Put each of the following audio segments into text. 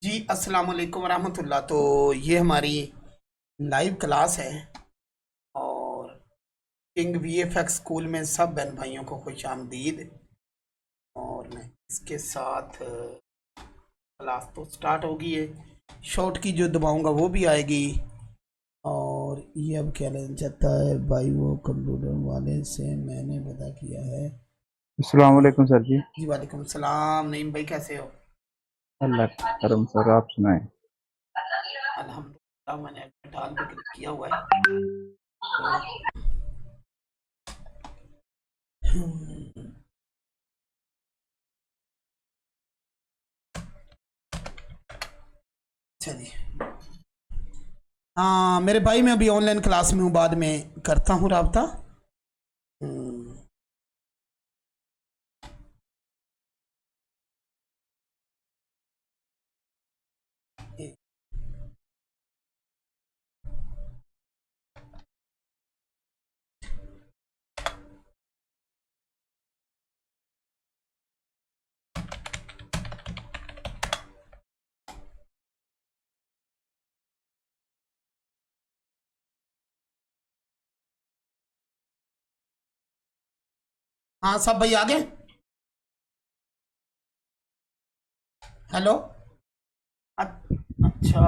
जी अस्सलाम वालेकुम वरहमतुल्लाह। तो ये हमारी लाइव क्लास है और किंग वीएफएक्स स्कूल में सब बहन भाइयों को खुश आमदीद। और मैं इसके साथ क्लास तो स्टार्ट होगी है, शॉर्ट की जो दबाऊंगा वो भी आएगी। और ये अब क्या लेना चाहता है भाई, वो कंप्यूटर वाले से मैंने पता किया है। अस्सलाम वालेकुम सर जी। जी वालेकुम सलाम। नईम भाई कैसे हो? अल्लाह का करम सर, आप सुनाएं। अल्हम्दुलिल्लाह, मैंने डाल पे क्लिक किया हुआ है। तो चलिए। हाँ मेरे भाई, मैं अभी ऑनलाइन क्लास में हूँ, बाद में करता हूँ राब्ता। हम्म, हाँ सब भाई आ गए। हेलो। अच्छा,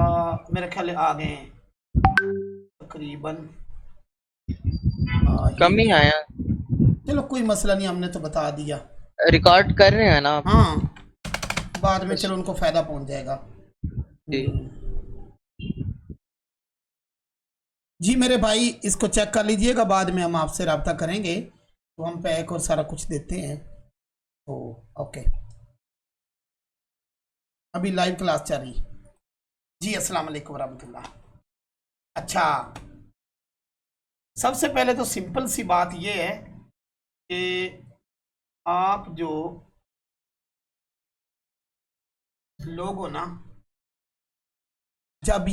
मेरे ख्याल है आ गए हैं तकरीबन। ये कम ही क्या, आया। चलो कोई मसला नहीं, हमने तो बता दिया। रिकॉर्ड कर रहे हैं ना आप? हाँ, बाद में बस। चलो उनको फ़ायदा पहुंच जाएगा। जी। जी मेरे भाई, इसको चेक कर लीजिएगा, बाद में हम आपसे रब्ता करेंगे। तो हम पैक और सारा कुछ देते हैं। तो ओके, अभी लाइव क्लास चल रही। जी अस्सलाम वालेकुम वरहमतुल्लाह। अच्छा, सबसे पहले तो सिंपल सी बात यह है कि आप जो लोग हो ना, जब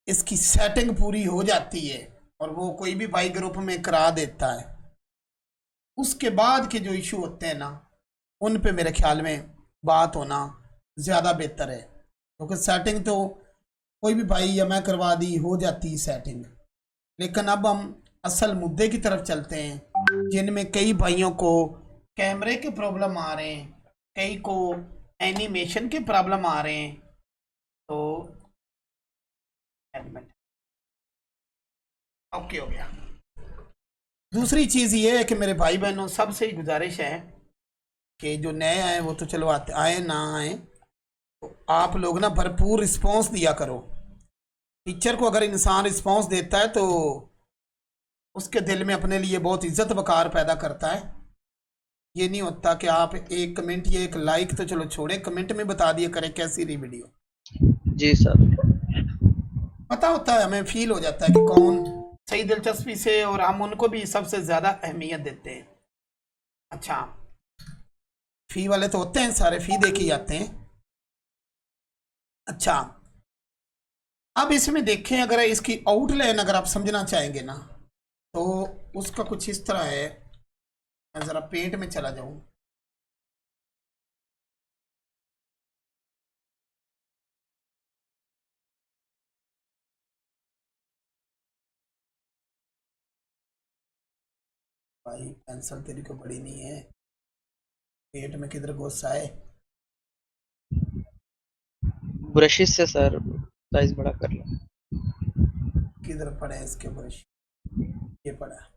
इसकी सेटिंग पूरी हो जाती है और वो कोई भी भाई ग्रुप में करा देता है, उसके बाद के जो इशू होते हैं ना, उन पे मेरे ख्याल में बात होना ज़्यादा बेहतर है, क्योंकि सेटिंग तो कोई भी भाई या मैं करवा दी हो जाती है सेटिंग। लेकिन अब हम असल मुद्दे की तरफ चलते हैं, जिनमें कई भाइयों को कैमरे के प्रॉब्लम आ रहे हैं, कई को एनिमेशन के प्रॉब्लम आ रहे हैं। तो एडमिट ओके हो गया। दूसरी चीज़ ये है कि मेरे भाई बहनों सबसे ही गुजारिश है कि जो नए आए वो तो चलो आते आए ना आए, तो आप लोग ना भरपूर रिस्पॉन्स दिया करो। टीचर को अगर इंसान रिस्पॉन्स देता है तो उसके दिल में अपने लिए बहुत इज्जत वकार पैदा करता है। ये नहीं होता कि आप एक कमेंट या एक लाइक तो चलो छोड़े, कमेंट में बता दिया करें कैसी रही वीडियो। जी सर। पता होता है, हमें फील हो जाता है कि कौन सही दिलचस्पी से, और हम उनको भी सबसे ज़्यादा अहमियत देते हैं। अच्छा, फ़ी वाले तो होते हैं सारे, फ़ी दे के ही आते हैं। अच्छा, अब इसमें देखें, अगर इसकी आउटलाइन अगर आप समझना चाहेंगे ना, तो उसका कुछ इस तरह है। मैं ज़रा पेंट में चला जाऊं। भाई पेंसिल तेरी को बड़ी नहीं है, पेट में किधर गुस्सा है। ब्रशेस से सर साइज बड़ा कर लो। किधर पड़ा है इसके ब्रश? ये पड़ा है।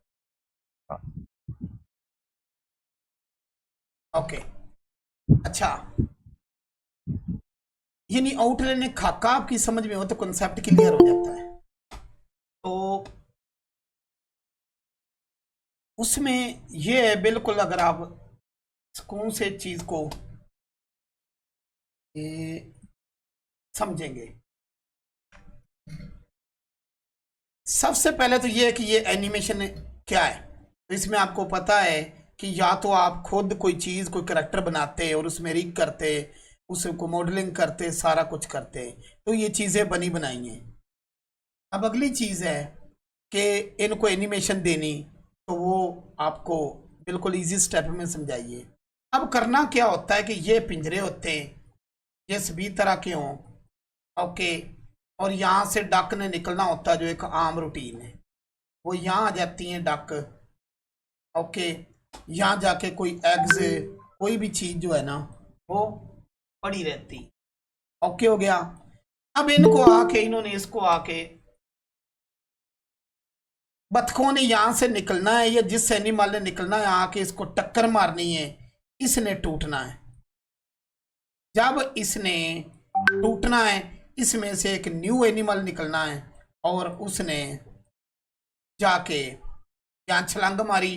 ओके। अच्छा, यानी आउटलाइन खाका आपकी समझ में हो तो कॉन्सेप्ट क्लियर हो जाता है। तो उसमें ये है बिल्कुल, अगर आप सुकून से चीज़ को ये समझेंगे। सबसे पहले तो ये है कि ये एनिमेशन क्या है। तो इसमें आपको पता है कि या तो आप खुद कोई चीज़, कोई करेक्टर बनाते और उसमें रिग करते, उसको मॉडलिंग करते, सारा कुछ करते, तो ये चीज़ें बनी बनाई हैं। अब अगली चीज़ है कि इनको एनिमेशन देनी, तो वो आपको बिल्कुल इजी स्टेप में समझाइए। अब करना क्या होता है कि ये पिंजरे होते हैं, जिस भी तरह के हों, ओके। और यहाँ से डक ने निकलना होता है, जो एक आम रूटीन है, वो यहाँ आ जाती हैं डक, ओके। यहाँ जाके कोई एग्स, कोई भी चीज जो है ना वो पड़ी रहती, ओके हो गया। अब इनको आके, इन्होंने इसको आके, बतखों ने यहां से निकलना है, या जिस एनिमल ने निकलना है आके इसको टक्कर मारनी है, इसने टूटना है। जब इसने टूटना है, इसमें से एक न्यू एनिमल निकलना है, और उसने जाके यहाँ छलांग मारी,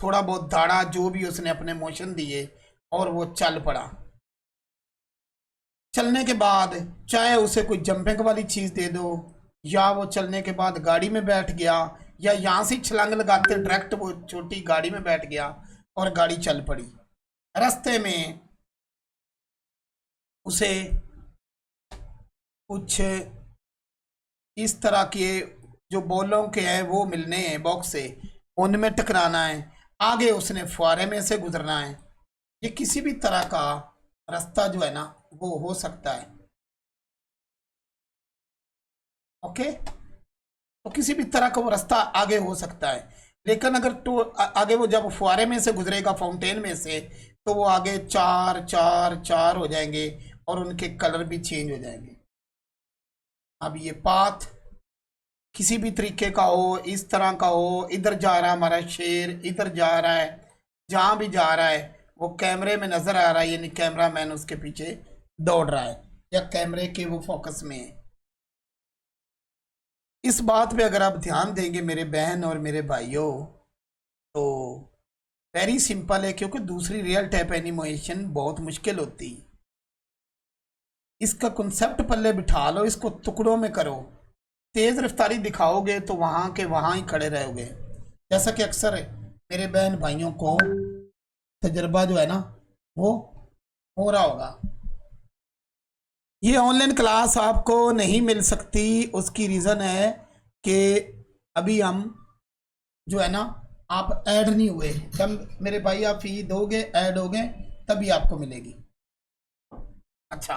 थोड़ा बहुत दाड़ा, जो भी उसने अपने मोशन दिए, और वो चल पड़ा। चलने के बाद चाहे उसे कोई जंपिंग वाली चीज दे दो, या वो चलने के बाद गाड़ी में बैठ गया, या यहां से छलांग लगाते डायरेक्ट वो छोटी गाड़ी में बैठ गया और गाड़ी चल पड़ी। रास्ते में उसे कुछ इस तरह के जो बॉलों के हैं वो मिलने हैं बॉक्स से, उनमें टकराना है। आगे उसने फुहारे में से गुजरना है। ये किसी भी तरह का रास्ता जो है ना वो हो सकता है, ओके। तो किसी भी तरह का वो रास्ता आगे हो सकता है, लेकिन अगर तो आगे वो जब फुहारे में से गुजरेगा, फाउंटेन में से, तो वो आगे चार चार चार हो जाएंगे और उनके कलर भी चेंज हो जाएंगे। अब ये पाथ किसी भी तरीके का हो, इस तरह का हो, इधर जा रहा है हमारा शेर, इधर जा रहा है, जहां भी जा रहा है वो कैमरे में नजर आ रहा है, यानी कैमरा मैन उसके पीछे दौड़ रहा है, या कैमरे के वो फोकस में है। इस बात पे अगर आप ध्यान देंगे मेरे बहन और मेरे भाइयों, तो वेरी सिंपल है, क्योंकि दूसरी रियल टाइप एनिमेशन बहुत मुश्किल होती। इसका कॉन्सेप्ट पल्ले बिठा लो, इसको टुकड़ों में करो, तेज रफ्तारी दिखाओगे तो वहां के वहां ही खड़े रहोगे। जैसा कि अक्सर मेरे बहन भाइयों को तजर्बा जो है ना वो हो रहा होगा। ये ऑनलाइन क्लास आपको नहीं मिल सकती, उसकी रीज़न है कि अभी हम जो है ना, आप ऐड नहीं हुए। जब मेरे भाई आप फी दोगे, ऐड होगे, तभी आपको मिलेगी। अच्छा,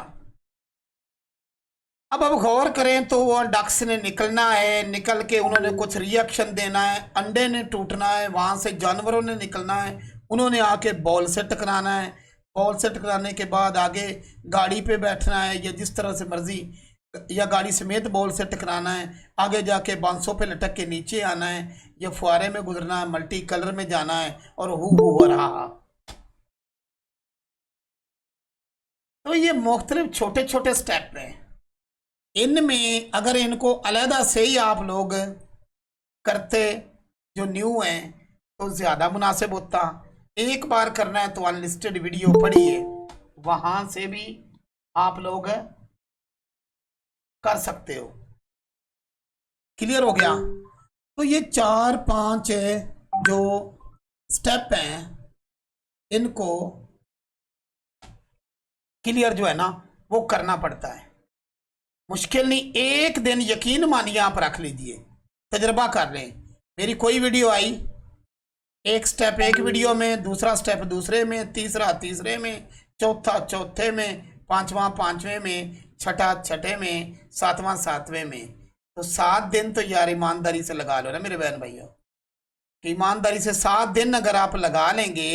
अब गौर करें तो वो डक्स ने निकलना है, निकल के उन्होंने कुछ रिएक्शन देना है, अंडे ने टूटना है, वहां से जानवरों ने निकलना है, उन्होंने आके बॉल से टकराना है, बॉल से टकराने के बाद आगे गाड़ी पे बैठना है, या जिस तरह से मर्जी, या गाड़ी समेत बॉल से टकराना है, आगे जाके बांसों पे लटक के नीचे आना है, या फुहारे में गुजरना है, मल्टी कलर में जाना है, और हो रहा। तो ये मुख्तलिफ छोटे छोटे स्टेप हैं। इनमें अगर इनको अलहदा से ही आप लोग करते जो न्यू हैं तो ज़्यादा मुनासिब होता। एक बार करना है तो अनलिस्टेड वीडियो पढ़िए, वहां से भी आप लोग कर सकते हो। क्लियर हो गया? तो ये 4-5 जो स्टेप हैं, इनको क्लियर जो है ना वो करना पड़ता है। मुश्किल नहीं, एक दिन यकीन मानिए आप रख लीजिए, तजर्बा कर लें। मेरी कोई वीडियो आई, एक स्टेप एक वीडियो में, दूसरा स्टेप दूसरे में, तीसरा तीसरे में, चौथा चौथे में, पांचवा पांचवें में, छठा छठे में, सातवां सातवें में। तो 7 दिन तो यार ईमानदारी से लगा लो ना मेरे बहन भाइयों, ईमानदारी से 7 दिन अगर आप लगा लेंगे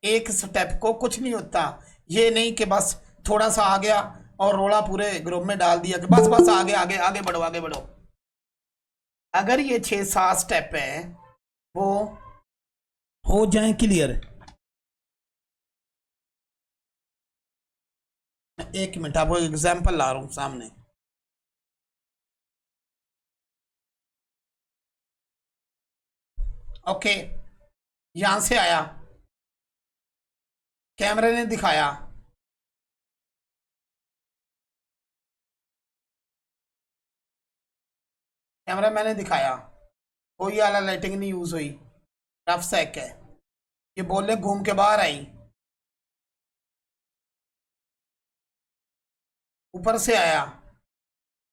एक स्टेप को, कुछ नहीं होता। ये नहीं कि बस थोड़ा सा आ गया और रोड़ा पूरे ग्रुप में डाल दिया कि बस बस आगे आगे आगे बढ़ो आगे बढ़ो। अगर ये 6-7 स्टेप है वो हो जाए क्लियर। एक मिनट, आपको एग्जाम्पल ला रहा हूं सामने। ओके, यहां से आया, कैमरे ने दिखाया, कैमरा मैंने दिखाया, कोई आला लाइटिंग नहीं यूज हुई, रफ सेक है, ये बोले घूम के बाहर आई, ऊपर से आया,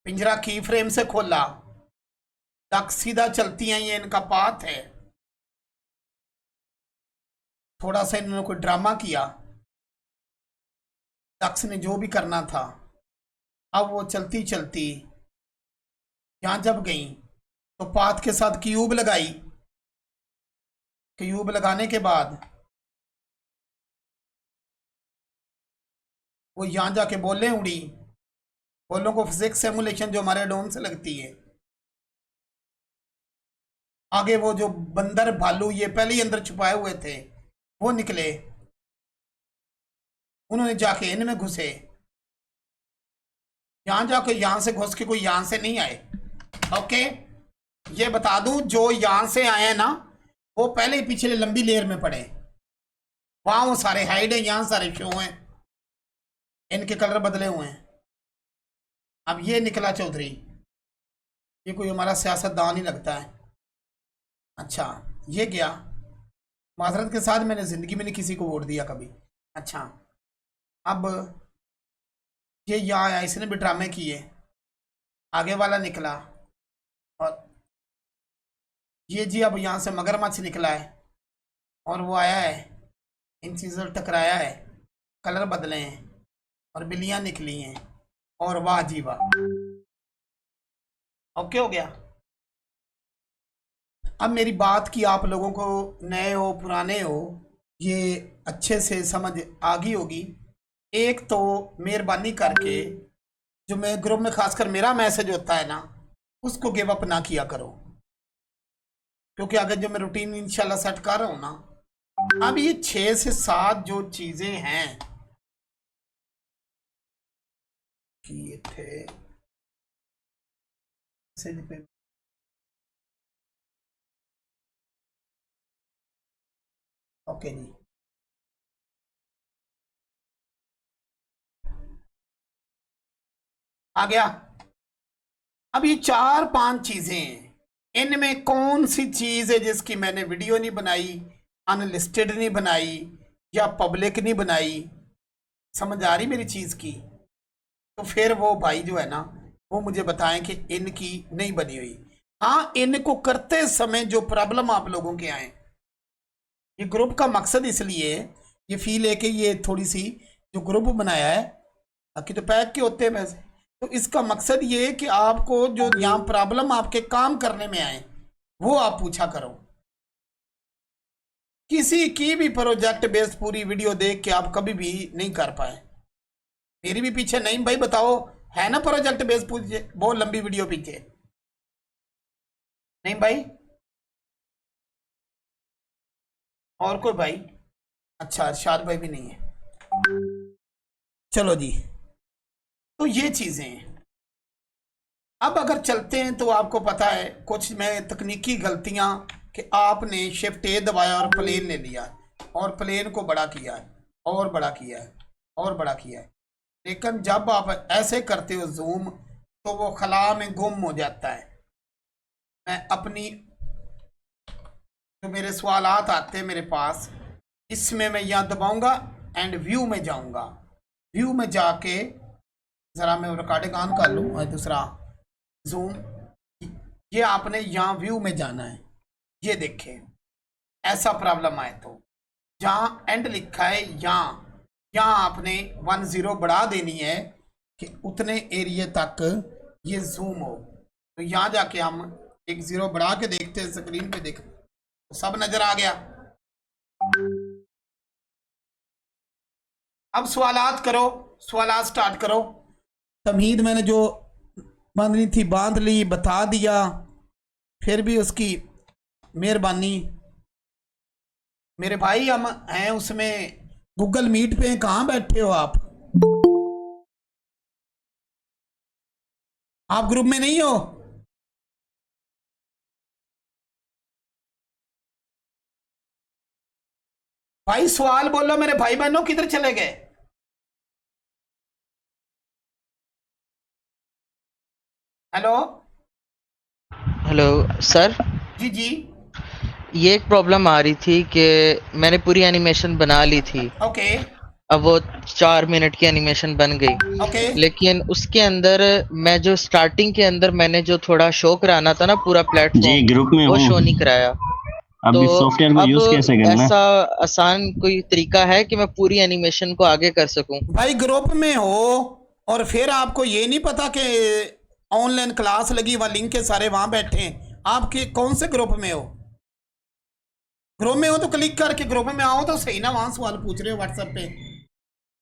पिंजरा की फ्रेम से खोला, डक सीधा चलती हैं, ये इनका पाथ है। थोड़ा सा इन्होंने कोई ड्रामा किया, डक्स ने जो भी करना था अब वो चलती चलती यहाँ जब गई तो पाथ के साथ क्यूब लगाई। क्यूब लगाने के बाद वो यहाँ जाके बोले उड़ी। बोलों को फिजिक्स सिमुलेशन जो हमारे डोम से लगती है। आगे वो जो बंदर भालू ये पहले ही अंदर छुपाए हुए थे वो निकले। उन्होंने जाके इनमें घुसे। यहां जाके यहां से घुस के कोई यहां से नहीं आए। ओके, ये बता दूं जो यहां से आए हैं ना वो पहले ही पिछले लंबी लेयर में पड़े। वहां वो सारे हाइड है, यहां सारे शो हैं, इनके कलर बदले हुए हैं। अब ये निकला चौधरी, ये कोई हमारा सियासतदान ही लगता है। अच्छा, ये गया। माजरत के साथ मैंने जिंदगी में नहीं किसी को वोट दिया कभी। अच्छा, अब ये यहाँ आया, इसने भी ड्रामे किए। आगे वाला निकला और ये जी अब यहाँ से मगरमच्छ निकला है और वो आया है, इन चीज़ों से टकराया है, कलर बदले हैं और बिल्लियाँ निकली हैं और वाह जी वाह। ओके हो गया। अब मेरी बात की आप लोगों को, नए हो पुराने हो, ये अच्छे से समझ आ गई होगी। एक तो मेहरबानी करके जो मैं ग्रुप में खासकर मेरा मैसेज होता है ना उसको गिव अप ना किया करो, क्योंकि अगर जो मैं रूटीन इंशाल्लाह सेट कर रहा हूं ना, अब ये 6 से 7 जो चीजें हैं कि ये थे पे ओके जी। आ गया। अब ये 4-5 चीजें हैं, इनमें कौन सी चीज है जिसकी मैंने वीडियो नहीं बनाई, अनलिस्टेड नहीं बनाई या पब्लिक नहीं बनाई? समझ आ रही मेरी चीज की? तो फिर वो भाई जो है ना वो मुझे बताएं कि इनकी नहीं बनी हुई। हाँ, इनको करते समय जो प्रॉब्लम आप लोगों के आए, ये ग्रुप का मकसद इसलिए ये फील है कि ये थोड़ी सी जो ग्रुप बनाया है, बाकी तो पैक के होते हैं वैसे, तो इसका मकसद ये है कि आपको जो यहाँ प्रॉब्लम आपके काम करने में आए वो आप पूछा करो। किसी की भी प्रोजेक्ट बेस्ड पूरी वीडियो देख के आप कभी भी नहीं कर पाए। मेरी भी पीछे नहीं भाई, बताओ है ना प्रोजेक्ट बेस्ड पूछे बहुत लंबी वीडियो पीछे? नहीं भाई? और कोई भाई? अच्छा, अरशाद भाई भी नहीं है। चलो जी, तो ये चीजें हैं। अब अगर चलते हैं तो आपको पता है कुछ में तकनीकी गलतियां कि आपने शिफ्ट ए दबाया और प्लेन ले लिया और प्लेन को बड़ा किया है और बड़ा किया है और बड़ा किया है, लेकिन जब आप ऐसे करते हो जूम तो वो खला में गुम हो जाता है। मैं अपनी जो मेरे सवालात आते हैं मेरे पास, इसमें मैं यहाँ दबाऊंगा एंड व्यू में जाऊंगा। व्यू में जाके ज़रा मैं रिकॉर्डिंग ऑन कर लूँ और दूसरा जूम, ये आपने यहाँ व्यू में जाना है। ये देखें, ऐसा प्रॉब्लम आए तो जहाँ एंड लिखा है यहाँ आपने 10 बढ़ा देनी है कि उतने एरिया तक ये जूम हो। तो यहाँ जाके हम 1 बढ़ा के देखते हैं, स्क्रीन पे देख तो सब नजर आ गया। अब सवालात करो, सवालात स्टार्ट करो। तमहीद मैंने जो बांधनी थी बांध ली, बता दिया, फिर भी उसकी मेहरबानी। मेरे भाई हम हैं उसमें गूगल मीट पे, कहाँ बैठे हो आप? आप ग्रुप में नहीं हो? भाई सवाल बोलो मेरे भाई बहनों, किधर चले गए? हेलो हेलो सर, जी जी ये एक प्रॉब्लम आ रही थी कि मैंने पूरी एनिमेशन बना ली थी। ओके अब वो 4 मिनट की एनिमेशन बन गई, ओके लेकिन उसके अंदर मैं जो स्टार्टिंग के अंदर मैंने जो थोड़ा शो कराना था ना पूरा जी प्लेटफॉर्म, ग्रुप में वो हूँ। शो नहीं कराया। अब तो इस सॉफ्टवेयर को यूज अब कैसे करना है? ऐसा आसान कोई तरीका है कि मैं पूरी एनिमेशन को आगे कर सकूं? भाई ग्रुप में हो और फिर आपको ये नहीं पता कि ऑनलाइन क्लास लगी, वहाँ लिंक के सारे वहाँ बैठे हैं। आपके कौन से ग्रुप में हो? ग्रुप में हो तो क्लिक करके ग्रुप में आओ तो सही ना, वहाँ सवाल पूछ रहे हो व्हाट्सएप पे।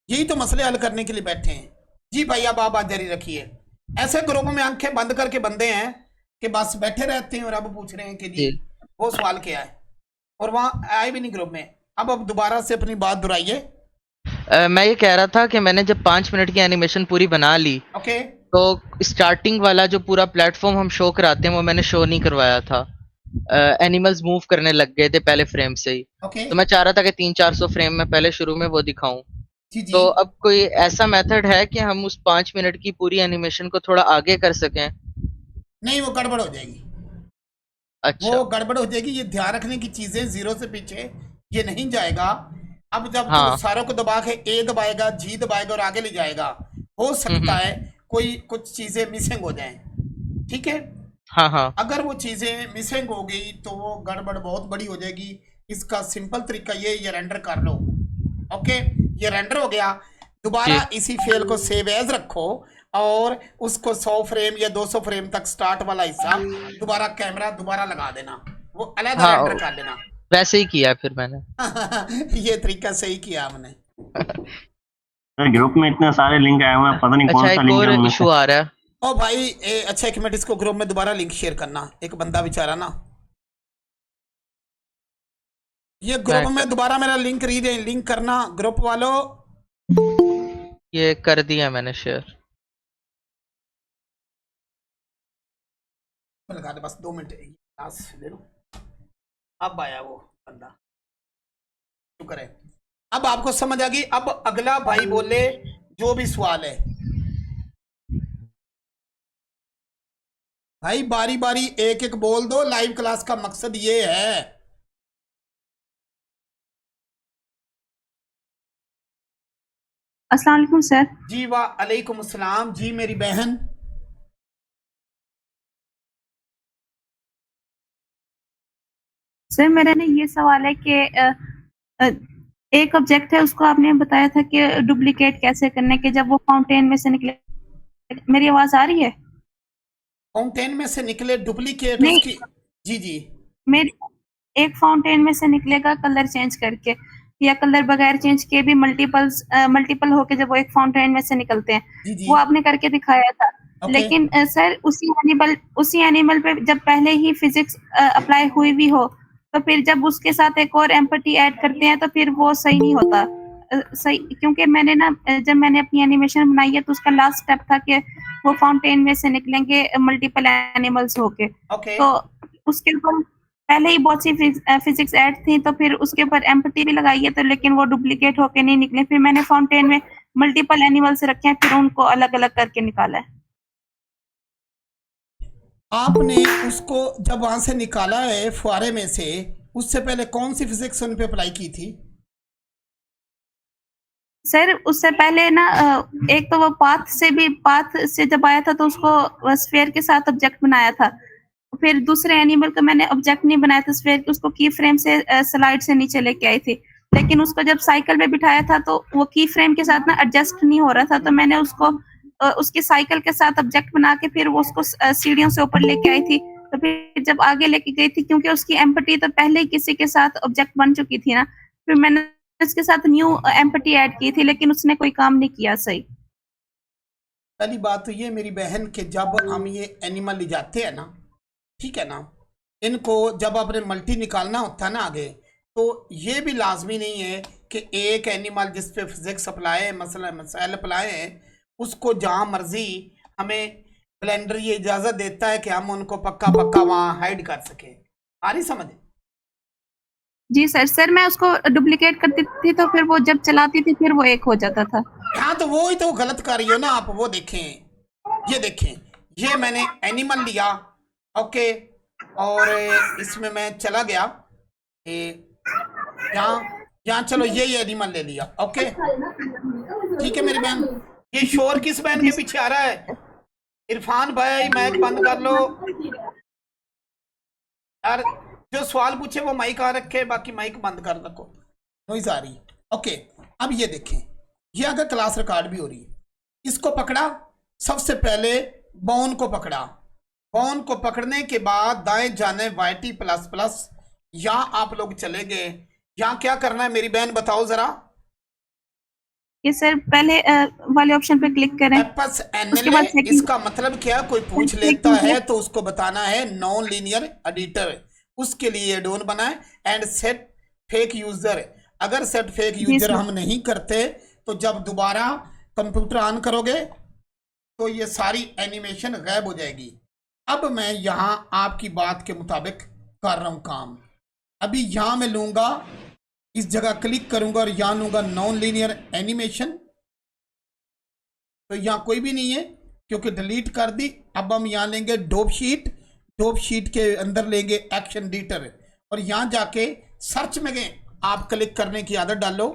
यही तो मसले हल करने के लिए बैठे हैं। जी भाई, अब आप जारी रखिए। ऐसे ग्रुप में आंखें बंद करके बंदे हैं कि बस बैठे रहते हैं और अब पूछ रहे हैं कि जी वो सवाल क्या है, और वहाँ आए भी नहीं ग्रुप में। अब दोबारा से अपनी बात दोहराइए। मैं ये कह रहा था कि मैंने जब 5 मिनट की एनिमेशन पूरी बना ली, ओके तो स्टार्टिंग वाला जो पूरा प्लेटफॉर्म हम शो कराते हैं वो मैंने शो नहीं करवाया था। एनिमल्स मूव करने लग गए थे पहले फ्रेम से ही। ओके तो मैं चाह रहा था कि 300-400 फ्रेम में पहले शुरू में वो दिखाऊं। जी जी। तो अब कोई ऐसा मेथड है कि हम उस 5 मिनट की पूरी एनिमेशन को थोड़ा आगे कर सकें? नहीं, वो गड़बड़ हो जाएगी, अच्छा। वो गड़बड़ हो जाएगी। ये ध्यान रखने की चीजें, जीरो से पीछे ये नहीं जाएगा। अब जब हाँ। सारों को दबा के ए दबाएगा, जी दबाएगा और आगे ले जाएगा, हो सकता है कोई कुछ चीजें मिसिंग हो जाएं। ठीक है, हाँ हाँ। अगर वो चीजें मिसिंग हो गई तो वो गड़बड़ बहुत बड़ी हो जाएगी। इसका सिंपल तरीका ये रेंडर कर लो। ओके, ये रेंडर हो गया। दोबारा इसी फेल को सेव एज रखो और उसको 100 फ्रेम या 200 फ्रेम तक स्टार्ट वाला हिस्सा दोबारा कैमरा दोबारा लगा देना, वो अलग हाँ, रेंडर कर लेना। वैसे ही किया फिर मैंने। ये तरीका सही किया हमने। ग्रुप में इतने सारे लिंक आए हुए हैं, पता नहीं अच्छा, कौन सा एक लिंक है और उनमें इशू से। आ रहा है। ओ भाई अच्छा, एक मिनट, इसको ग्रुप में दोबारा लिंक शेयर करना। एक बंदा बेचारा ना, ये ग्रुप में दोबारा मेरा लिंक लिंक करना ग्रुप वालों। ये कर दिया मैंने शेयर। लगा दे बस 2 मिनट ले लो। अब आया वो बंदा, शुक्र है। अब आपको समझ आ गई। अब अगला भाई बोले जो भी सवाल है भाई, बारी बारी एक एक बोल दो। लाइव क्लास का मकसद ये है। अस्सलाम वालेकुम सर। जी वालेकुम अस्सलाम। जी मेरी बहन। सर मेरा ना ये सवाल है कि एक ऑब्जेक्ट है, उसको आपने बताया था कि डुप्लीकेट कैसे करने के जब वो फाउंटेन में से निकले। मेरी आवाज आ रही है? फाउंटेन में से निकले डुप्लीकेट नहीं, उसकी। जी जी। मेरी एक फाउंटेन में से निकलेगा कलर चेंज करके, या कलर बगैर चेंज किए भी मल्टीपल होके जब वो एक फाउंटेन में से निकलते हैं। जी जी। वो आपने करके दिखाया था। ओके। लेकिन सर उसी एनिमल पे जब पहले ही फिजिक्स अप्लाई हुई भी हो, तो फिर जब उसके साथ एक और एम्पैथी ऐड करते हैं तो फिर वो सही नहीं होता। सही, क्योंकि मैंने ना जब मैंने अपनी एनिमेशन बनाई है तो उसका लास्ट स्टेप था कि वो फाउंटेन में से निकलेंगे मल्टीपल एनिमल्स होके। ओके। तो उसके ऊपर पहले ही बहुत सी फिजिक्स ऐड थी, तो फिर उसके ऊपर एम्पैथी भी लगाई है, तो लेकिन वो डुप्लीकेट होके नहीं निकले। फिर मैंने फाउंटेन में मल्टीपल एनिमल्स रखे हैं, फिर उनको अलग अलग करके निकाला है। आपने उसको जब वहां से निकाला है फुआरे में से, उससे पहले कौन सी फिजिक्स उन पे अप्लाई की थी? सर उससे पहले ना एक तो वो पाथ से जब आया था तो उसको स्फीयर के साथ ऑब्जेक्ट बनाया था। फिर दूसरे एनिमल का मैंने ऑब्जेक्ट नहीं बनाया था स्फीयर के, उसको की फ्रेम से स्लाइड से नीचे लेके आई थी। लेकिन उसको जब साइकिल पे बिठाया था तो वो की फ्रेम के साथ ना एडजस्ट नहीं हो रहा था, तो मैंने उसको उसकी साइकिल के साथ ऑब्जेक्ट बना के फिर वो उसको सीढ़ियों से ऊपर लेके आई थी। तो फिर जब आगे लेके गई थी, क्योंकि उसकी एम्पैथी तो पहले ही किसी के साथ ऑब्जेक्ट बन चुकी थी ना, फिर मैंने इसके साथ न्यू एम्पैथी ऐड की थी, लेकिन उसने कोई काम नहीं किया सही। पहली बात तो ये मेरी बहन के जब हम ये एनिमल ले जाते हैं ना, ठीक है ना, इनको जब आपने मल्टी निकालना होता है ना आगे, तो ये भी लाजमी नहीं है कि एक एनिमल जिस पे फिजिक्स अप्लाई है, मसला मसाइल अप्लाई है, उसको जहाँ मर्जी हमें ब्लेंडर ये इजाज़त देता है कि हम उनको पक्का पक्का वहाँ हाइड कर सके। आ रही समझ? जी सर मैं उसको डुप्लीकेट करती थी तो फिर वो जब चलाती थी फिर वो एक हो जाता था। हाँ, तो वो ही तो गलत कर रही हो ना आप। वो देखें, ये देखें, ये मैंने एनिमल लिया, ओके, और इसमें मैं चला गया यहाँ चलो ये एनिमल ले लिया, ओके, ठीक है मेरी बहन। ये शोर किस बहन के पीछे आ रहा है? इरफान भाई माइक बंद कर लो यार। जो सवाल पूछे वो माइक आ रखे, बाकी माइक बंद कर रखो, नॉइज आ रही। ओके, अब ये देखें, ये अगर क्लास रिकॉर्ड भी हो रही है, इसको पकड़ा, सबसे पहले बाउन को पकड़ा, बाउन को पकड़ने के बाद दाएं जाने YT प्लस प्लस, यहाँ आप लोग चले गए। यहाँ क्या करना है मेरी बहन बताओ जरा। ये सर पहले वाले ऑप्शन पे क्लिक करें, एपस उसके बाद NLA, second- इसका मतलब क्या, कोई पूछ लेता है तो उसको बताना है नॉन लीनियर एडिटर, उसके लिए एडोन बनाए। एंड सेट फेक यूजर, अगर सेट फेक यूजर सर। हम नहीं करते तो जब दोबारा कंप्यूटर ऑन करोगे तो ये सारी एनिमेशन गायब हो जाएगी। अब मैं यहाँ आपकी बात के मुताबिक कर रहा हूँ काम। अभी यहाँ मैं लूंगा, इस जगह क्लिक करूंगा और यहाँ लूंगा नॉन लीनियर एनिमेशन, तो यहाँ कोई भी नहीं है क्योंकि डिलीट कर दी। अब हम यहाँ लेंगे डोप शीट, डोप शीट के अंदर लेंगे एक्शन एडिटर और यहाँ जाके सर्च में गए, आप क्लिक करने की आदत डालो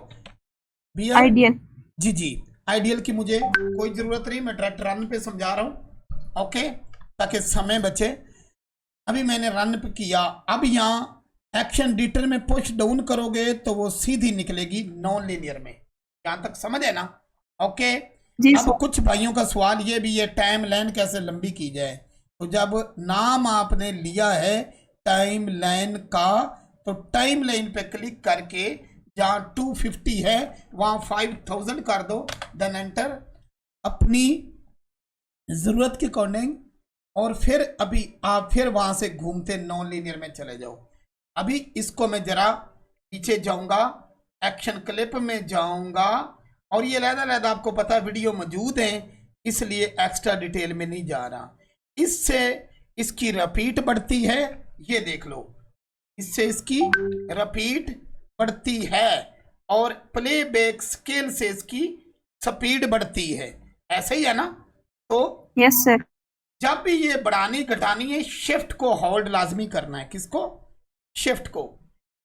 भैया। आइडियल। जी जी, आइडियल की मुझे कोई जरूरत नहीं, मैं डायरेक्ट रन पे समझा रहा हूँ, ओके, ताकि समय बचे। अभी मैंने रन पे किया। अब यहाँ एक्शन एडिटर में पुश डाउन करोगे तो वो सीधी निकलेगी नॉन लीनियर में। यहाँ तक समझ है ना? ओके। जी अब सर। कुछ भाइयों का सवाल ये भी है, टाइम लाइन कैसे लंबी की जाए। तो जब नाम आपने लिया है टाइम लाइन का, तो टाइम लाइन पे क्लिक करके जहाँ 250 है वहाँ 5000 कर दो, देन एंटर, अपनी जरूरत के अकॉर्डिंग। और फिर अभी आप फिर वहां से घूमते नॉन लीनियर में चले जाओ। अभी इसको मैं जरा पीछे जाऊंगा, एक्शन क्लिप में जाऊंगा, और ये लहदा आपको पता है वीडियो मौजूद है, इसलिए एक्स्ट्रा डिटेल में नहीं जा रहा। इससे इसकी रिपीट बढ़ती है, ये देख लो, इससे इसकी रिपीट बढ़ती है और प्लेबैक स्केल से इसकी स्पीड बढ़ती है, ऐसा ही है ना? तो यस सर। जब भी ये बढ़ानी घटानी है, शिफ्ट को होल्ड लाजमी करना है। किसको? शिफ्ट को।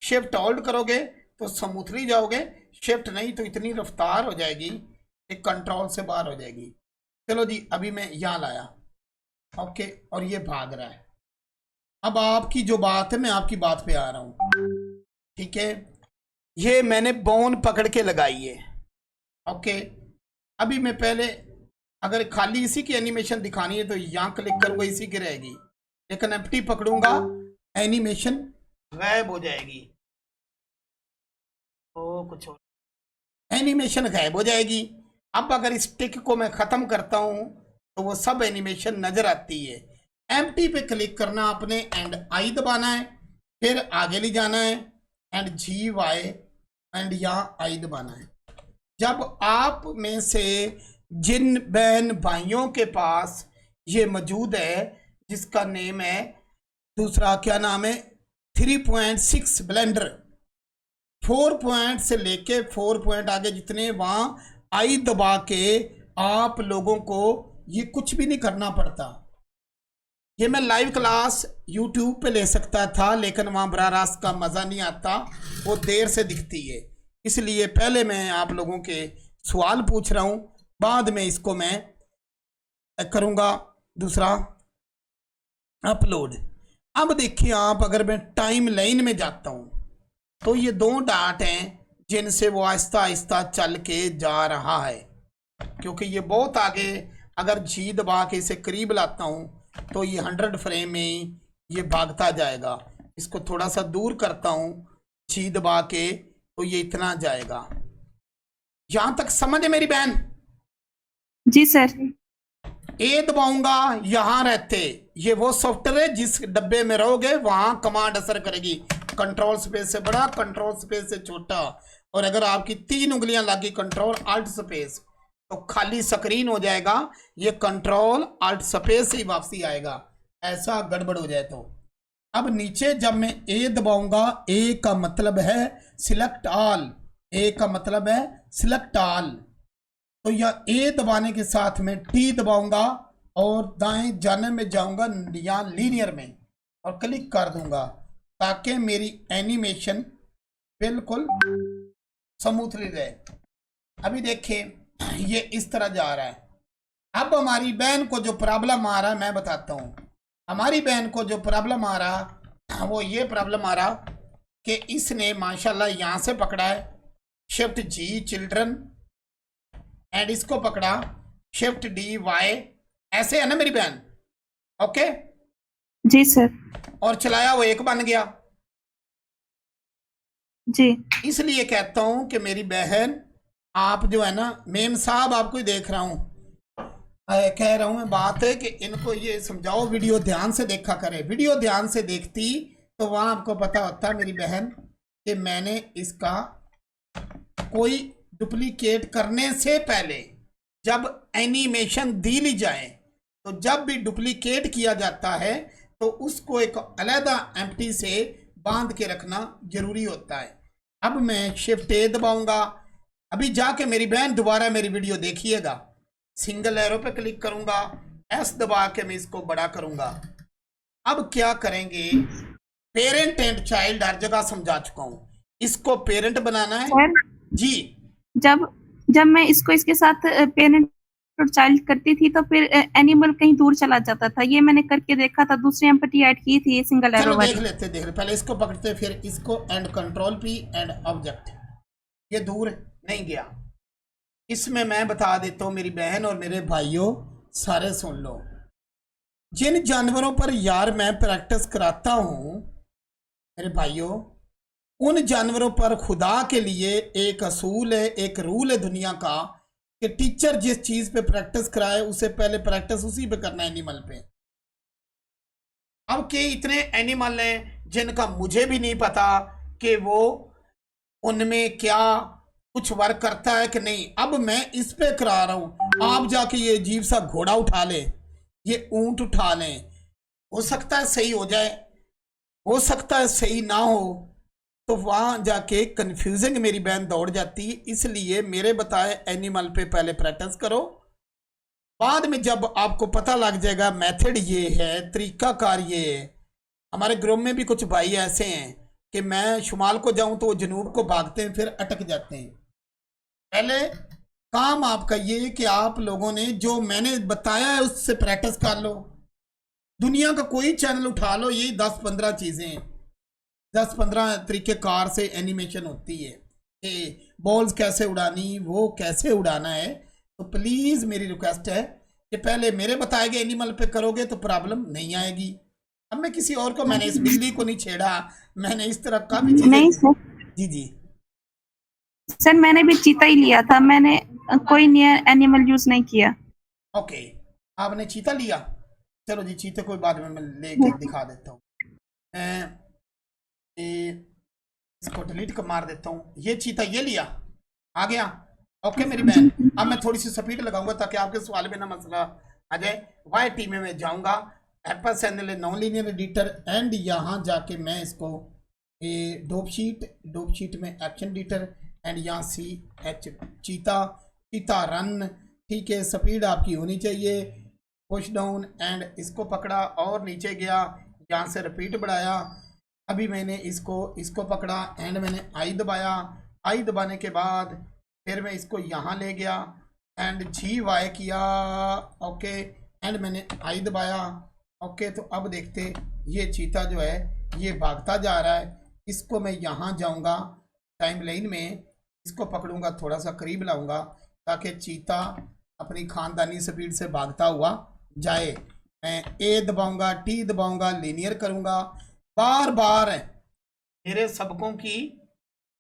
शिफ्ट होल्ड करोगे तो स्मूथली जाओगे, शिफ्ट नहीं तो इतनी रफ्तार हो जाएगी कि कंट्रोल से बाहर हो जाएगी। चलो जी, अभी मैं यहाँ लाया, ओके, और ये भाग रहा है। अब आपकी जो बात है, मैं आपकी बात पे आ रहा हूँ, ठीक है। ये मैंने बोन पकड़ के लगाई है, ओके। अभी मैं पहले अगर खाली इसी की एनिमेशन दिखानी है तो यहाँ क्लिक करूंगा, इसी की रहेगी, लेकिन एम्प्टी पकड़ूंगा एनिमेशन गायब हो जाएगी। ओ कुछ और, एनिमेशन गायब हो जाएगी। अब अगर इस टिक को मैं खत्म करता हूं तो वो सब एनिमेशन नजर आती है। एम्प्टी पे क्लिक करना आपने, एंड आई दबाना है, फिर आगे ले जाना है, एंड GY, एंड यहाँ आई दबाना है। जब आप में से जिन बहन भाइयों के पास ये मौजूद है, जिसका नेम है, दूसरा क्या नाम है, 3.6 ब्लेंडर, 4 पॉइंट से लेके 4 पॉइंट आगे जितने, वहां आई दबा के आप लोगों को ये कुछ भी नहीं करना पड़ता। ये मैं लाइव क्लास YouTube पे ले सकता था, लेकिन वहां बराह रास्त का मजा नहीं आता, वो देर से दिखती है। इसलिए पहले मैं आप लोगों के सवाल पूछ रहा हूं, बाद में इसको मैं करूंगा दूसरा अपलोड। अब देखिए आप, अगर मैं टाइम लाइन में जाता हूं तो ये 2 डॉट हैं जिनसे वो आहिस्ता आहिस्ता चल के जा रहा है, क्योंकि ये बहुत आगे, अगर G दबा के इसे करीब लाता हूं तो ये 100 फ्रेम में ये भागता जाएगा। इसको थोड़ा सा दूर करता हूं G दबा के तो ये इतना जाएगा। यहां तक समझ है मेरी बहन? जी सर। ए दबाऊंगा, यहां रहते, ये वो सॉफ्टवेयर है जिस डब्बे में रहोगे वहां कमांड असर करेगी, कंट्रोल स्पेस से बड़ा, कंट्रोल स्पेस से छोटा। और अगर आपकी 3 उंगलियां लगी कंट्रोल अल्ट स्पेस तो खाली स्क्रीन हो जाएगा, ये कंट्रोल अल्ट स्पेस से ही वापसी आएगा, ऐसा गड़बड़ हो जाए तो। अब नीचे जब मैं ए दबाऊंगा, ए का मतलब है सिलेक्ट ऑल, ए का मतलब है सिलेक्ट ऑल, तो यह ए दबाने के साथ में टी दबाऊंगा और दाएं जाने में जाऊंगा या लीनियर में और क्लिक कर दूंगा, ताकि मेरी एनिमेशन बिल्कुल स्मूथली रहे। अभी देखिए ये इस तरह जा रहा है। अब हमारी बहन को जो प्रॉब्लम आ रहा है मैं बताता हूँ। हमारी बहन को जो प्रॉब्लम आ रहा, वो ये प्रॉब्लम आ रहा कि इसने माशाल्लाह यहाँ से पकड़ा है शिफ्ट G चिल्ड्रन, एंड इसको पकड़ा, शिफ्ट डी वाई, ऐसे है ना मेरी बहन? ओके, जी सर। और चलाया वो एक बन गया। जी इसलिए कहता हूं कि मेरी बहन, आप जो है ना, मेम साहब आपको ही देख रहा हूं, कह रहा हूं मैं बात है कि इनको ये समझाओ, वीडियो ध्यान से देखा करे। वीडियो ध्यान से देखती तो वहां आपको पता होता मेरी बहन कि मैंने इसका कोई डुप्लीकेट करने से पहले जब एनिमेशन दी ली जाए, तो जब भी डुप्लीकेट किया जाता है तो उसको एक अलहदा एम्प्टी से बांध के रखना जरूरी होता है। अब मैं शिफ्ट ए दबाऊंगा, अभी जाके मेरी बहन दोबारा मेरी वीडियो देखिएगा। सिंगल एरो पे क्लिक करूंगा, एस दबा के मैं इसको बड़ा करूंगा। अब क्या करेंगे, पेरेंट एंड चाइल्ड हर जगह समझा चुका हूं, इसको पेरेंट बनाना है सर, जी। जब मैं इसको इसके साथ पेरेंट और चाइल्ड करती थी तो फिर एनिमल कहीं दूर चला जाता था। ये मैंने करके देखा था, दूसरी एम्पटी ऐड की थी सिंगल एरो चलो वाली। देख लेते पहले इसको पकड़ते, फिर इसको and control P and object, ये दूर नहीं गया। इसमें मैं बता देता हूं मेरी बहन और मेरे भाइयों, सारे सुन लो। जिन जानवरों पर यार मैं प्रैक्टिस कराता हूं मेरे भाइयों, उन जानवरों पर खुदा के लिए एक असूल है, एक रूल है दुनिया का कि टीचर जिस चीज पे प्रैक्टिस कराए उसे पहले प्रैक्टिस उसी पे करना है, एनिमल पे। अब के इतने एनिमल हैं जिनका मुझे भी नहीं पता कि वो उनमें क्या कुछ वर्क करता है कि नहीं। अब मैं इस पे करा रहा हूं, आप जाके ये अजीब सा घोड़ा उठा ले, ये ऊंट उठा लें, हो सकता है सही हो जाए, हो सकता है सही ना हो, तो वहां जाके कंफ्यूजिंग मेरी बहन दौड़ जाती है। इसलिए मेरे बताए एनिमल पे पहले प्रैक्टिस करो, बाद में जब आपको पता लग जाएगा मेथड ये है, तरीकाकार ये है। हमारे ग्रुप में भी कुछ भाई ऐसे हैं कि मैं शुमाल को जाऊं तो वो जनूब को भागते हैं, फिर अटक जाते हैं। पहले काम आपका ये कि आप लोगों ने जो मैंने बताया है उससे प्रैक्टिस कर लो। दुनिया का कोई चैनल उठा लो, यही 10-15 चीजें, 10-15 तरीके कार से एनिमेशन होती है कि बॉल्स कैसे उड़ानी, वो कैसे उड़ाना है। तो प्लीज मेरी रिक्वेस्ट है कि पहले मेरे बताए गए एनिमल पे करोगे तो प्रॉब्लम नहीं आएगी। अब मैं किसी और को, मैंने इस बिल्ली को नहीं छेड़ा, मैंने इस तरह का भी नहीं सर, जी जी सर मैंने भी चीता ही लिया था, मैंने कोई नया एनिमल यूज नहीं किया। ओके, आपने चीता लिया, चलो जी चीते कोई बाद में मैं लेके दिखा देता हूँ। इसको डिलीट कर मार देता हूँ, ये चीता ये लिया, आ गया। ओके मेरी बहन, अब मैं थोड़ी सी स्पीड लगाऊंगा ताकि आपके सवाल में ना मसला आ जाए। वाई टी में मैं जाऊंगा, Apple channel non linear editor, and यहाँ जाके मैं इसको डोप शीट में एक्शन एडिटर, एंड यहाँ CH चीता रन, ठीक है। स्पीड आपकी होनी चाहिए, पुश डाउन एंड इसको पकड़ा और नीचे गया, यहाँ से रिपीट बढ़ाया। अभी मैंने इसको पकड़ा एंड मैंने आई दबाया, आई दबाने के बाद फिर मैं इसको यहाँ ले गया एंड GY किया, ओके, एंड मैंने आई दबाया, ओके। तो अब देखते ये चीता जो है ये भागता जा रहा है। इसको मैं यहाँ जाऊँगा टाइम लाइन में, इसको पकड़ूंगा, थोड़ा सा करीब लाऊंगा ताकि चीता अपनी खानदानी स्पीड से भागता हुआ जाए। मैं A दबाऊंगा, T दबाऊंगा, लीनियर करूंगा, बार बार मेरे सबकों की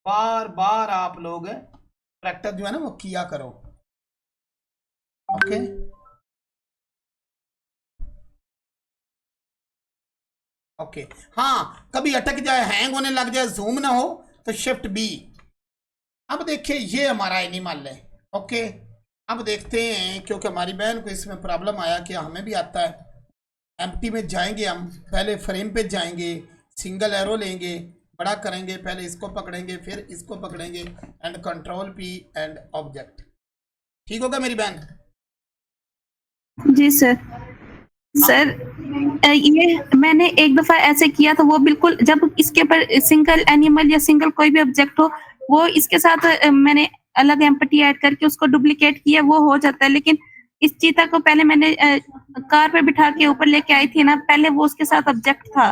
बार बार आप लोग प्रैक्टिस जो है ना वो किया करो, ओके। ओके हाँ, कभी अटक जाए, हैंग होने लग जाए, जूम ना हो तो शिफ्ट B। अब देखिए ये हमारा एनिमल है, ओके। अब देखते हैं, क्योंकि हमारी बहन को इसमें प्रॉब्लम आया कि हमें भी आता है। एम्प्टी में जाएंगे हम, पहले फ्रेम पे जाएंगे, सिंगल एरो लेंगे, बड़ा करेंगे, पहले इसको पकड़ेंगे, फिर इसको पकड़ेंगे, and control P and object. ठीक होगा मेरी बहन? जी सर। सर ये मैंने एक दफा ऐसे किया था, वो बिल्कुल जब इसके पर सिंगल एनिमल या सिंगल कोई भी ऑब्जेक्ट हो, वो इसके साथ मैंने अलग एम्पटी ऐड करके उसको डुप्लीकेट किया, वो हो जाता है। लेकिन इस चीता को पहले मैंने कार पे बिठा के ऊपर लेके आई थी ना, पहले वो उसके साथ ऑब्जेक्ट था,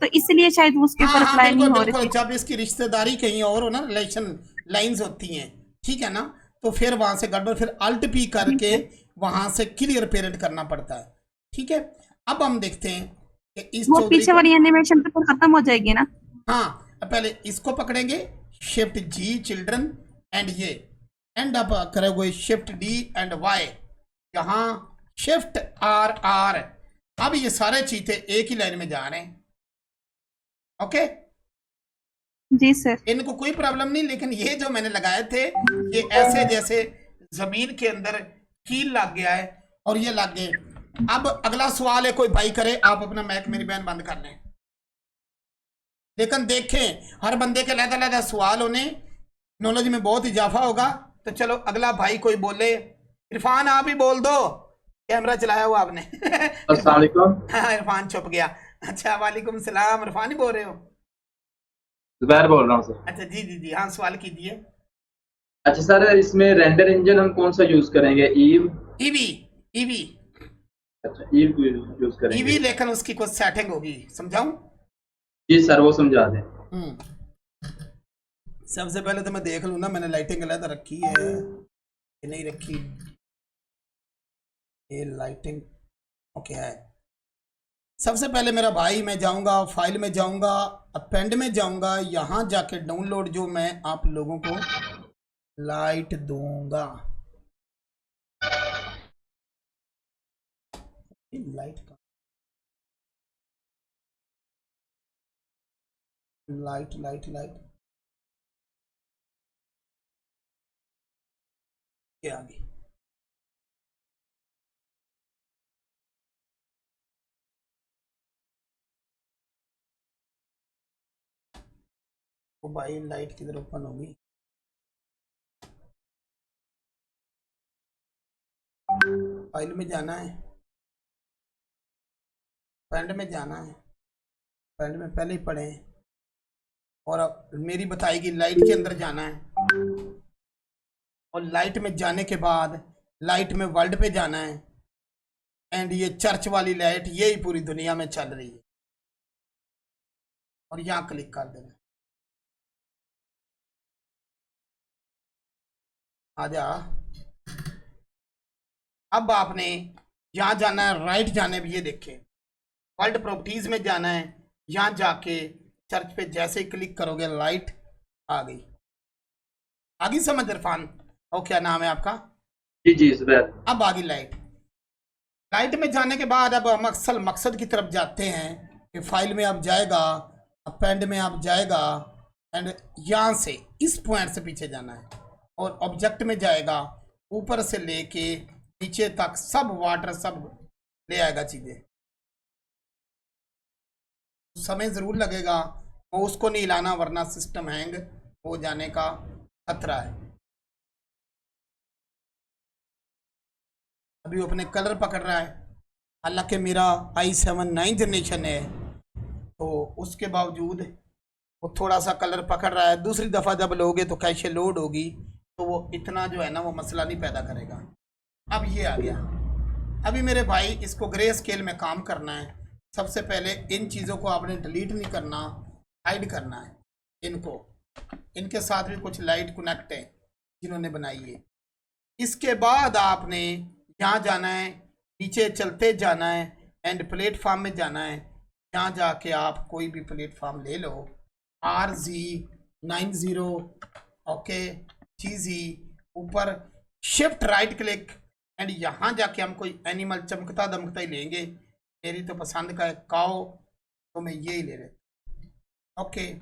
तो इसलिए शायद वो उसके ऊपर अप्लाई नहीं हो रही थी। जब इसकी रिश्तेदारी कहीं और हो ना, रिलेशन लाइंस होती हैं, ठीक है ना, तो फिर वहां से गड़बड़, फिर अल्ट P करके वहां से क्लियर पेरेंट करना पड़ता है। ठीक है, अब हम देखते हैं कि इस वो चौधरी पीछे को, वाली एनिमेशन तो खत्म हो जाएगी ना। हाँ पहले इसको पकड़ेंगे, शिफ्ट जी चिल्ड्रन एंड ये एंड अप करोगे शिफ्ट डी एंड वाई, यहाँ शिफ्ट आर आर। अब ये सारे चीते एक ही लाइन में जा रहे हैं। ओके, जी सर। इनको कोई प्रॉब्लम नहीं, लेकिन ये जो मैंने लगाए थे ये ऐसे जैसे जमीन के अंदर कील लग गया है और ये लग गए। अब अगला सवाल है, कोई भाई करे, आप अपना मैक मेरी बहन बंद कर लें। लेकिन देखें हर बंदे के अलग अलग सवाल होने, नॉलेज में बहुत इजाफा होगा। तो चलो अगला भाई कोई बोले। इरफान आप ही बोल दो, कैमरा चलाया हुआ आपने। अस्सलाम वालेकुम। हाँ इरफान छुप गया। अच्छा वालेकुम सलाम, इरफान ही बोल रहे हो? जुबैर बोल रहा हूँ सर। अच्छा जी जी जी, हाँ सवाल कीजिए। अच्छा सर, इसमें रेंडर इंजन हम कौन सा यूज करेंगे? ईवी। ईवी, ईवी, अच्छा ईवी यूज करेंगे। ईवी, लेकिन उसकी कुछ सेटिंग होगी, समझाऊं? जी सर, वो समझा दें। सबसे पहले तो मैं देख लूँ ना मैंने लाइटिंग अलग रखी है कि नहीं रखी। ये लाइटिंग ओके है। सबसे पहले मेरा भाई, मैं जाऊंगा फाइल में, जाऊंगा अपेंड में, जाऊंगा यहाँ जाके डाउनलोड, जो मैं आप लोगों को लाइट दूंगा। लाइट का लाइट लाइट लाइट ये आ गई। वो भाई लाइट किधर ओपन होगी? फाइल में जाना है, पेंड में जाना है, पेंड में पहले ही पढ़े, और अब मेरी बताएगी लाइट के अंदर जाना है, और लाइट में जाने के बाद लाइट में वर्ल्ड पे जाना है। एंड ये चर्च वाली लाइट यही पूरी दुनिया में चल रही है, और यहाँ क्लिक कर देना। आजा, अब आपने यहाँ जाना है, राइट जाने भी, ये देखें वर्ल्ड प्रॉपर्टीज में जाना है। यहाँ जाके चर्च पे जैसे ही क्लिक करोगे लाइट आ गई। आगे समझ इरफान? और क्या नाम है आपका? जी जी जुबैर। अब आगे लाइट, लाइट में जाने के बाद अब हम असल मकसद की तरफ जाते हैं कि फाइल में आप जाएगा, अपेंड में आप जाएगा, एंड यहाँ से इस पॉइंट से पीछे जाना है, और ऑब्जेक्ट में जाएगा, ऊपर से लेके नीचे तक सब वाटर सब ले आएगा चीजें। समय जरूर लगेगा, वो उसको नहीं हिलाना वरना सिस्टम हैंग हो जाने का खतरा है। अभी वो अपने कलर पकड़ रहा है, हालांकि मेरा i7 9 जनरेशन है, तो उसके बावजूद वो थोड़ा सा कलर पकड़ रहा है। दूसरी दफ़ा जब लोगे तो कैशे लोड होगी, तो वो इतना जो है ना वो मसला नहीं पैदा करेगा। अब ये आ गया। अभी मेरे भाई इसको ग्रे स्केल में काम करना है। सबसे पहले इन चीज़ों को आपने डिलीट नहीं करना, हाइड करना है इनको। इनके साथ भी कुछ लाइट कनेक्ट है जिन्होंने बनाई है। इसके बाद आपने यहाँ जाना है, नीचे चलते जाना है, एंड प्लेटफॉर्म में जाना है। यहाँ जाके आप कोई भी प्लेटफॉर्म ले लो, RZ90, ओके चीज़ी, ऊपर शिफ्ट राइट क्लिक, एंड यहाँ जाके हम कोई एनिमल चमकता दमकता ही लेंगे। मेरी तो पसंद का है काओ, तो मैं ये ही ले लेता। ओके,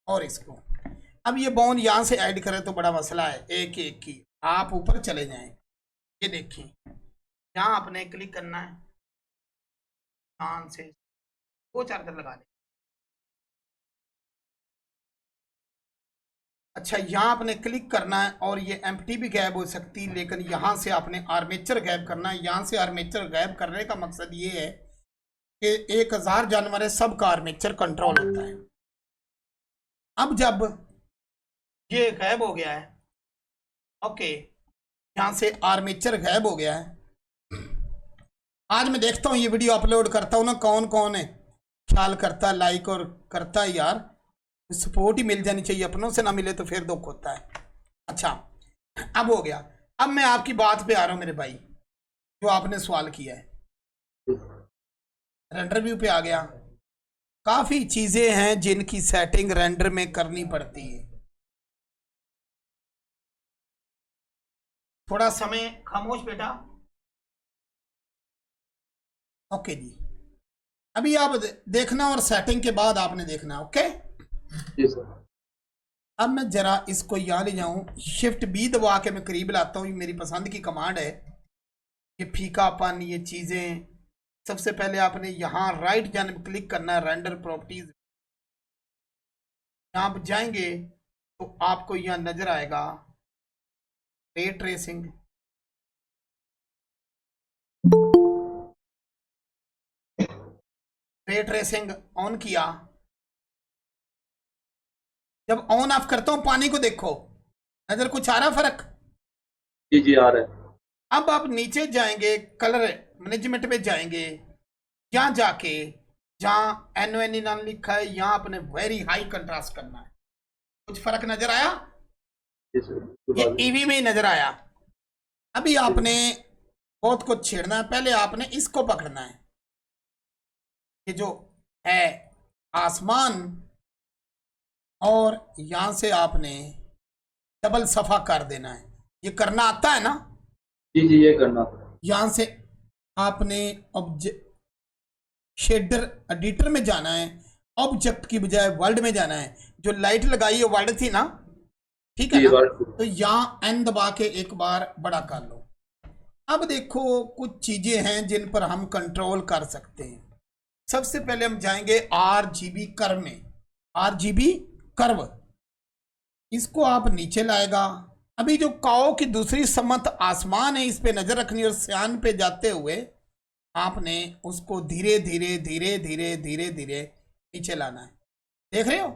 और इसको अब ये बोन यहाँ से ऐड करें तो बड़ा मसला है, एक एक की आप ऊपर चले जाएं। ये देखिए यहाँ आपने क्लिक करना है, यहाँ से वो चार्जर लगा ले। अच्छा, यहाँ आपने क्लिक करना है, और ये एम्प्टी भी गायब हो सकती, लेकिन यहाँ से आपने आर्मेचर गायब करना है। यहाँ से आर्मेचर गायब करने का मकसद ये है कि 1000 जानवर है, सबका आर्मेचर कंट्रोल होता है। अब जब ये गायब हो गया है, ओके, यहाँ से आर्मेचर गायब हो गया है। आज मैं देखता हूँ ये वीडियो अपलोड करता हूँ ना, कौन कौन है ख्याल करता, लाइक और करता है। यार सपोर्ट ही मिल जानी चाहिए, अपनों से ना मिले तो फिर दुख होता है। अच्छा, अब हो गया। अब मैं आपकी बात पे आ रहा हूँ मेरे भाई। जो आपने सवाल किया है। रेंडर व्यू पे आ गया। काफी चीजें हैं जिनकी सेटिंग रेंडर में करनी पड़ती है। थोड़ा समय खामोश बेटा। ओके जी, अभी आप देखना और सेटिंग के बाद आपने देखना। ओके जी सर। अब मैं जरा इसको यहाँ ले जाऊं, शिफ्ट बी दबा के मैं करीब लाता हूँ। ये मेरी पसंद की कमांड है। ये फीकापन, ये चीजें, सबसे पहले आपने यहाँ राइट जानब क्लिक करना है, रेंडर प्रॉपर्टीज। यहाँ आप जाएंगे तो आपको यहाँ नजर आएगा ray tracing. Ray tracing on किया। जब ऑन ऑफ करता हूं पानी को देखो, नजर कुछ आ रहा फर्क? जी जी आ रहा है। अब आप नीचे जाएंगे, कलर मैनेजमेंट में जाएंगे, यहां जाके जहां NONE नाम लिखा है, यहां आपने वेरी हाई कंट्रास्ट करना है। कुछ फर्क नजर आया? जी सर। ये EV में ही नजर आया। अभी आपने बहुत कुछ छेड़ना है। पहले आपने इसको पकड़ना है, ये जो है आसमान, और यहां से आपने डबल सफा कर देना है। ये करना आता है ना? जी जी ये करना था। यहां से आपने शेडर एडिटर में जाना है, ऑब्जेक्ट की बजाय वर्ल्ड में जाना है। जो लाइट लगाई है वर्ल्ड थी ना, ठीक है जी ना? वर्ड। तो यहां N दबा के एक बार बड़ा कर लो। अब देखो कुछ चीजें हैं जिन पर हम कंट्रोल कर सकते हैं। सबसे पहले हम जाएंगे RGB कर्व में। RGB कर्व, इसको आप नीचे लाएगा। अभी जो काओ की दूसरी समत आसमान है, इस पे नजर रखनी और सियान पे जाते हुए आपने उसको धीरे धीरे धीरे धीरे धीरे धीरे नीचे लाना है। देख रहे हो?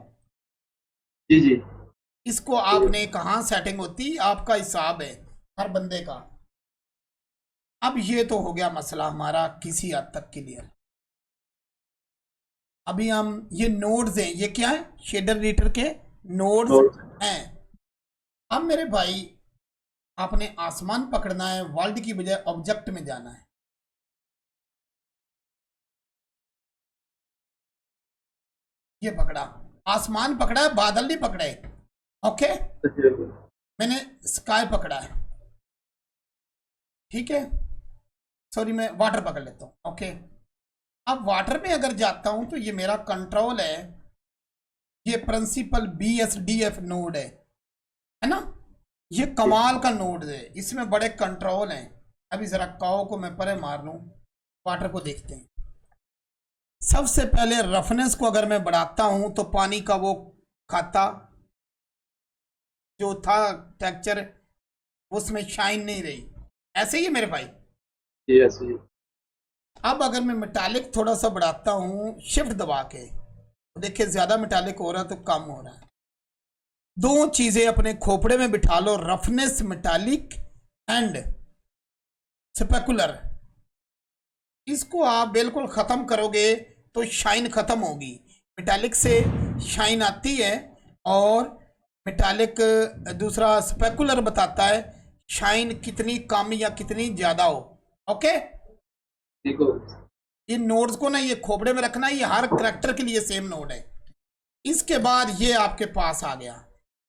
जी जी। इसको आपने कहाँ सेटिंग होती, आपका हिसाब है हर बंदे का। अब ये तो हो गया मसला हमारा किसी हद तक क्लियर। अभी हम ये नोड्स हैं, ये क्या है? शेडर एडिटर के नोड्स हैं। अब मेरे भाई आपने आसमान पकड़ना है, वर्ल्ड की बजाय ऑब्जेक्ट में जाना है। ये पकड़ा, आसमान पकड़ा है, बादल नहीं पकड़े। ओके, मैंने स्काई पकड़ा है, ठीक है। सॉरी, मैं वाटर पकड़ लेता हूं। ओके, अब वाटर में अगर जाता हूं तो ये मेरा कंट्रोल है। ये प्रिंसिपल BSDF नोड है ना? ये कमाल का नोड है, इसमें बड़े कंट्रोल हैं। अभी जरा काओ को मैं परे मार लूं, वाटर को देखते हैं। सबसे पहले रफनेस को अगर मैं बढ़ाता हूं तो पानी का वो खाता जो था टेक्सचर, उसमें शाइन नहीं रही। ऐसे ही है मेरे भाई। जी ऐसे ही। अब अगर मैं मेटालिक थोड़ा सा बढ़ाता हूं शिफ्ट दबा के, तो देखिए ज्यादा मेटालिक हो रहा है तो कम हो रहा है। दो चीजें अपने खोपड़े में बिठा लो, रफनेस मेटालिक एंड स्पेकुलर। इसको आप बिल्कुल खत्म करोगे तो शाइन खत्म होगी। मेटालिक से शाइन आती है और मेटालिक दूसरा स्पेकुलर बताता है शाइन कितनी कम या कितनी ज्यादा हो। ओके, ठीक हो। ये नोड्स को ना ये खोपड़े में रखना, ये हर करेक्टर के लिए सेम नोड है। इसके बाद ये आपके पास आ गया।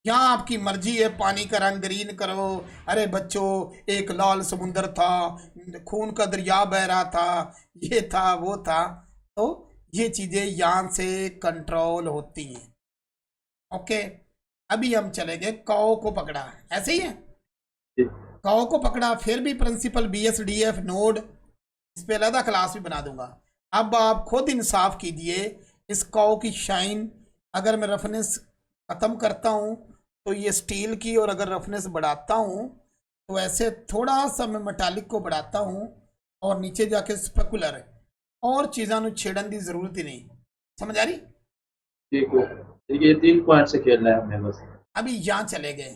यहाँ आपकी मर्जी है, पानी का रंग ग्रीन करो। अरे बच्चों, एक लाल समुंदर था, खून का दरिया बह रहा था, ये था वो था। तो ये चीजें यहाँ से कंट्रोल होती हैं। ओके, अभी हम चले गए, काओ को पकड़ा, ऐसे ही है। जी। काओ को पकड़ा, फिर भी प्रिंसिपल BSDF नोड, इस पे अलग क्लास भी बना दूंगा। अब आप खुद इंसाफ कीजिए, इस काओ की शाइन अगर मैं रफनेस खत्म करता हूं तो ये स्टील की, और अगर रफनेस बढ़ाता हूं तो ऐसे थोड़ा सा मैं मेटालिक को बढ़ाता हूं और नीचे जाके स्पेकुलर है। और चीज़ों को छेड़न की जरूरत ही नहीं। समझ आ रही? ठीक हो। ठीक है, ये 3 पॉइंट से खेलना है हमें बस। अभी यहाँ चले गए,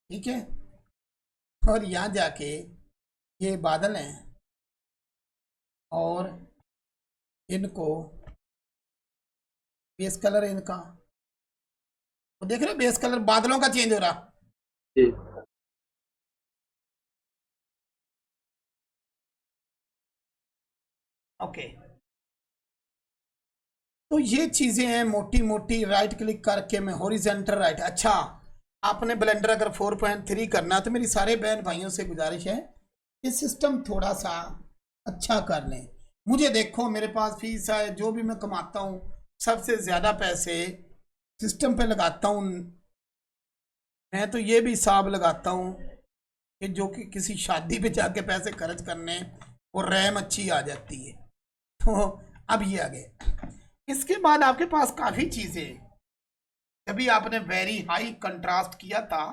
ठीक है, और यहाँ जाके ये बादल हैं और इनको बेस कलर है इनका, वो देख रहे हो बेस कलर बादलों का चेंज हो रहा। जी। ओके, तो ये चीजें हैं मोटी मोटी। राइट क्लिक करके मैं हॉरिजॉन्टल राइट। अच्छा, आपने ब्लेंडर अगर 4.3 करना तो मेरी सारे बहन भाइयों से गुजारिश है ये सिस्टम थोड़ा सा अच्छा कर लें। मुझे देखो, मेरे पास फीस है, जो भी मैं कमाता हूँ सबसे ज़्यादा पैसे सिस्टम पे लगाता हूँ। मैं तो ये भी हिसाब लगाता हूँ कि जो कि किसी शादी पे जाके पैसे खर्च करने और रैम अच्छी आ जाती है। तो अब ये आ गए। इसके बाद आपके पास काफ़ी चीज़ें, जब आपने वेरी हाई कंट्रास्ट किया था,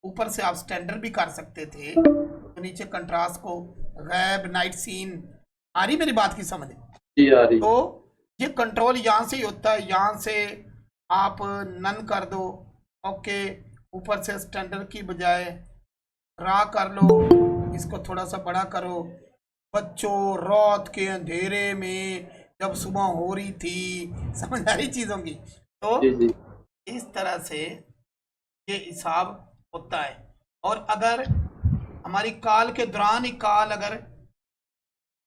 ऊपर से आप स्टैंडर्ड भी कर सकते थे, तो नीचे कंट्रास्ट को गैब नाइट सीन। आ रही मेरी बात की समझ? जी आ रही। तो ये कंट्रोल यहाँ से ही होता है, यहाँ से आप नन कर दो। ओके, ऊपर से स्टैंडर्ड की बजाय रा कर लो, इसको थोड़ा सा बड़ा करो। बच्चों, रात के अंधेरे में जब सुबह हो रही थी, समझ आ रही चीज़ों की? तो जी जी इस तरह से ये हिसाब होता है। और अगर हमारी कॉल के दौरान ही कॉल अगर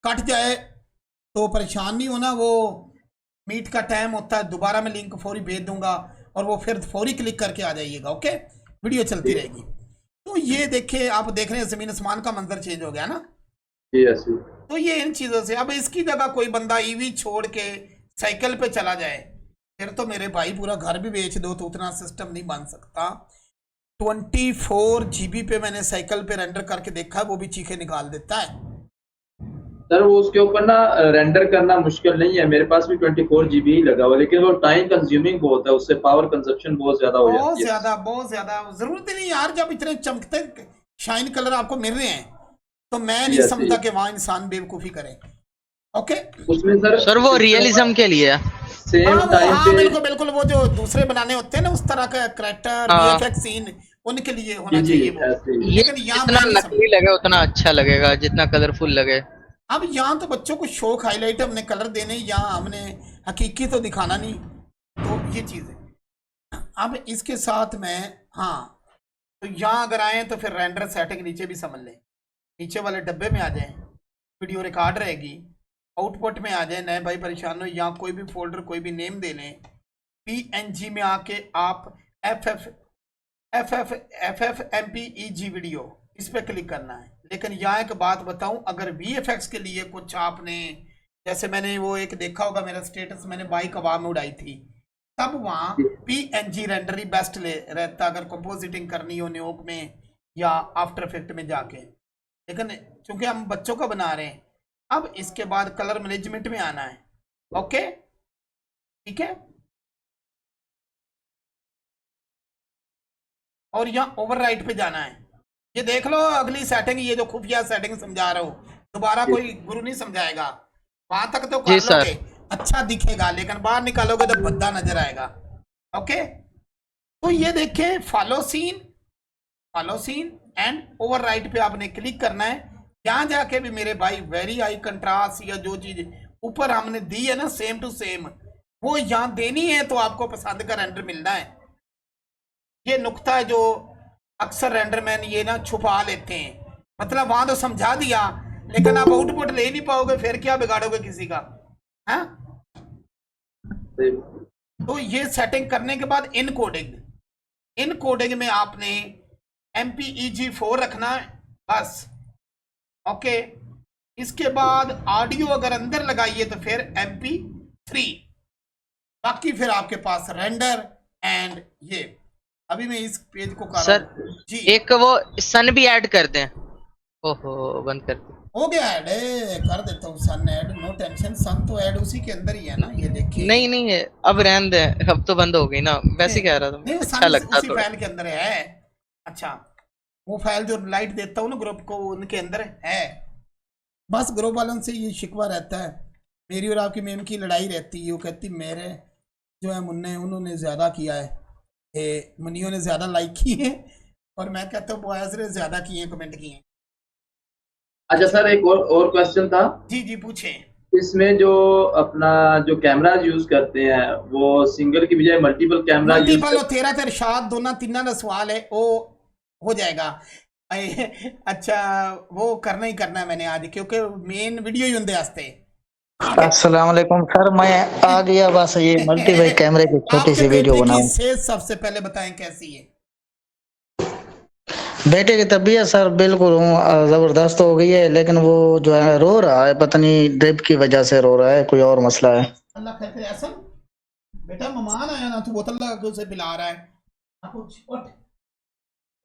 कट जाए तो परेशान नहीं होना, वो मीट का टाइम होता है, दोबारा मैं लिंक फौरी भेज दूंगा और वो फिर फौरी क्लिक करके आ जाइएगा। ओके, वीडियो चलती रहेगी। तो ये देखे, आप देख रहे हैं ज़मीन आसमान का मंजर चेंज हो गया ना। जी ऐसे। तो ये इन चीज़ों से, अब इसकी जगह कोई बंदा ईवी छोड़ के साइकिल पे चला जाए, फिर तो मेरे भाई पूरा घर भी बेच दो तो उतना सिस्टम नहीं बन सकता। 24 GB पे मैंने साइकिल पे रेंडर करके देखा, वो भी चीखे निकाल देता है। सर वो उसके ऊपर ना रेंडर करना मुश्किल नहीं है, मेरे पास भी 24 GB ही लगा हुआ, लेकिन वो टाइम कंज्यूमिंग बहुत है, उससे पावर कंजप्शन बहुत ज्यादा हो बहुत जाती है। ज्यादा, बहुत ज्यादा जरूरत ही नहीं यार। जब इतने चमकते शाइन कलर आपको मिल रहे हैं तो मैं नहीं Yes, समझता yes. कि वहां इंसान बेवकूफी करे। ओके, उसमें सर वो रियलिज्म के लिए है। सेम टाइम हाँ पे। बिल्कुल बिल्कुल, वो जो दूसरे बनाने होते हैं ना उस तरह का करेक्टर हाँ। वीएफएक्स सीन, उनके लिए होना जी चाहिए जी वो। ऐसे ही। ये लेकिन यहाँ जितना मैं नहीं नकली लगे उतना अच्छा लगेगा, जितना कलरफुल लगे। अब यहाँ तो बच्चों को शौक हाईलाइट हमने कलर देने, यहाँ हमने हकीकी तो दिखाना नहीं। तो ये चीज़ है। अब इसके साथ में हाँ, तो यहाँ अगर आए तो फिर रेंडर सेटिंग नीचे भी समझ लें, नीचे वाले डब्बे में आ जाएं, वीडियो रिकॉर्ड रहेगी, आउटपुट में आ जाए। नए भाई परेशान हो, यहाँ कोई भी फोल्डर कोई भी नेम दे लें। PNG में आके आप FFmpeg वीडियो इस पर क्लिक करना है। लेकिन यहाँ एक बात बताऊं, अगर VFX के लिए कुछ आपने, जैसे मैंने वो एक देखा होगा मेरा स्टेटस, मैंने बाइक हवा में उड़ाई थी, तब वहाँ PNG रेंडर ही बेस्ट ले रहता अगर कंपोजिटिंग करनी हो न्योक में या आफ्टर इफेक्ट में जाके। लेकिन चूंकि हम बच्चों का बना रहे हैं, अब इसके बाद कलर मैनेजमेंट में आना है। ओके, ठीक है। और यहाँ ओवरराइट पे जाना है। ये देख लो अगली सेटिंग, ये जो खुफिया सेटिंग समझा रहा हूँ, दोबारा कोई गुरु नहीं समझाएगा। वहां तक तो कर लोगे, अच्छा दिखेगा, लेकिन बाहर निकालोगे तो भद्दा नजर आएगा। ओके, तो ये देखें, फॉलो सीन एंड ओवरराइट पे आपने क्लिक करना है। यहाँ जाके भी मेरे भाई वेरी हाई कंट्रास्ट या जो चीज ऊपर हमने दी है ना सेम टू सेम, वो यहाँ देनी है तो आपको पसंद का रेंडर मिलना है। ये नुक्ता है जो अक्सर रेंडरमैन ये ना छुपा लेते हैं, मतलब वहां तो समझा दिया लेकिन आप आउटपुट ले नहीं पाओगे, फिर क्या बिगाड़ोगे किसी का, है? तो ये सेटिंग करने के बाद इनकोडिंग में आपने MPEG 4 रखना है बस। ओके, इसके बाद ऑडियो अगर अंदर लगाइए तो फिर MP3, बाकी फिर आपके पास रेंडर एंड ये। अभी मैं इस पेज को कर सर जी, एक वो सन भी ऐड कर दें। ओहो, बंद कर दे। हो गया ऐड, कर देता हूँ सन ऐड, नो टेंशन। सन तो ऐड उसी के अंदर ही है ना, ये देखिए। नहीं नहीं है, अब रहने दे, अब तो बंद हो गई ना, वैसे कह रहा था नहीं, मैं, सन अच्छा लगता उसी तो। फाइल के अंदर है। अच्छा, वो फाइल जो लाइट देता हूँ ना ग्रुप को, उनके अंदर है। बस ग्रुप वालों से ये शिकवा रहता है, मेरी और आपकी मेम की लड़ाई रहती है। वो कहती मेरे जो है मुन्ने उन्होंने ज़्यादा किया है, मुनियों ने ज़्यादा लाइक किए हैं, और मैं कहता हूँ बॉयज़ ने ज़्यादा किए हैं, कमेंट किए हैं। अच्छा सर, एक और क्वेश्चन था। जी जी पूछें। इसमें जो अपना जो कैमरा यूज करते हैं वो सिंगल की बजाय मल्टीपल कैमरा यूज मल्टीपल और तेरा तेरे शाद दोनों तीन का सवाल है, वो हो जाएगा। अच्छा, वो करना ही करना है मैंने आज, क्योंकि मेन वीडियो ही उनके वास्ते। अस्सलाम वालेकुम सर, मैं आ गया बस ये मल्टी भाई कैमरे की छोटी आपके सी वीडियो बेटे की बनाऊं। सेहत सबसे पहले बताएं कैसी है? बेटे की तबीयत सर बिल्कुल जबरदस्त हो गई है, लेकिन वो जो है रो रहा है, पता नहीं ड्रिप की वजह से रो रहा है, कोई और मसला है। अल्लाह खैर करे। ऐसा बेटा मेहमान आया ना, तू बोतल लगा के उसे पिला रहा है। आप उठ उठ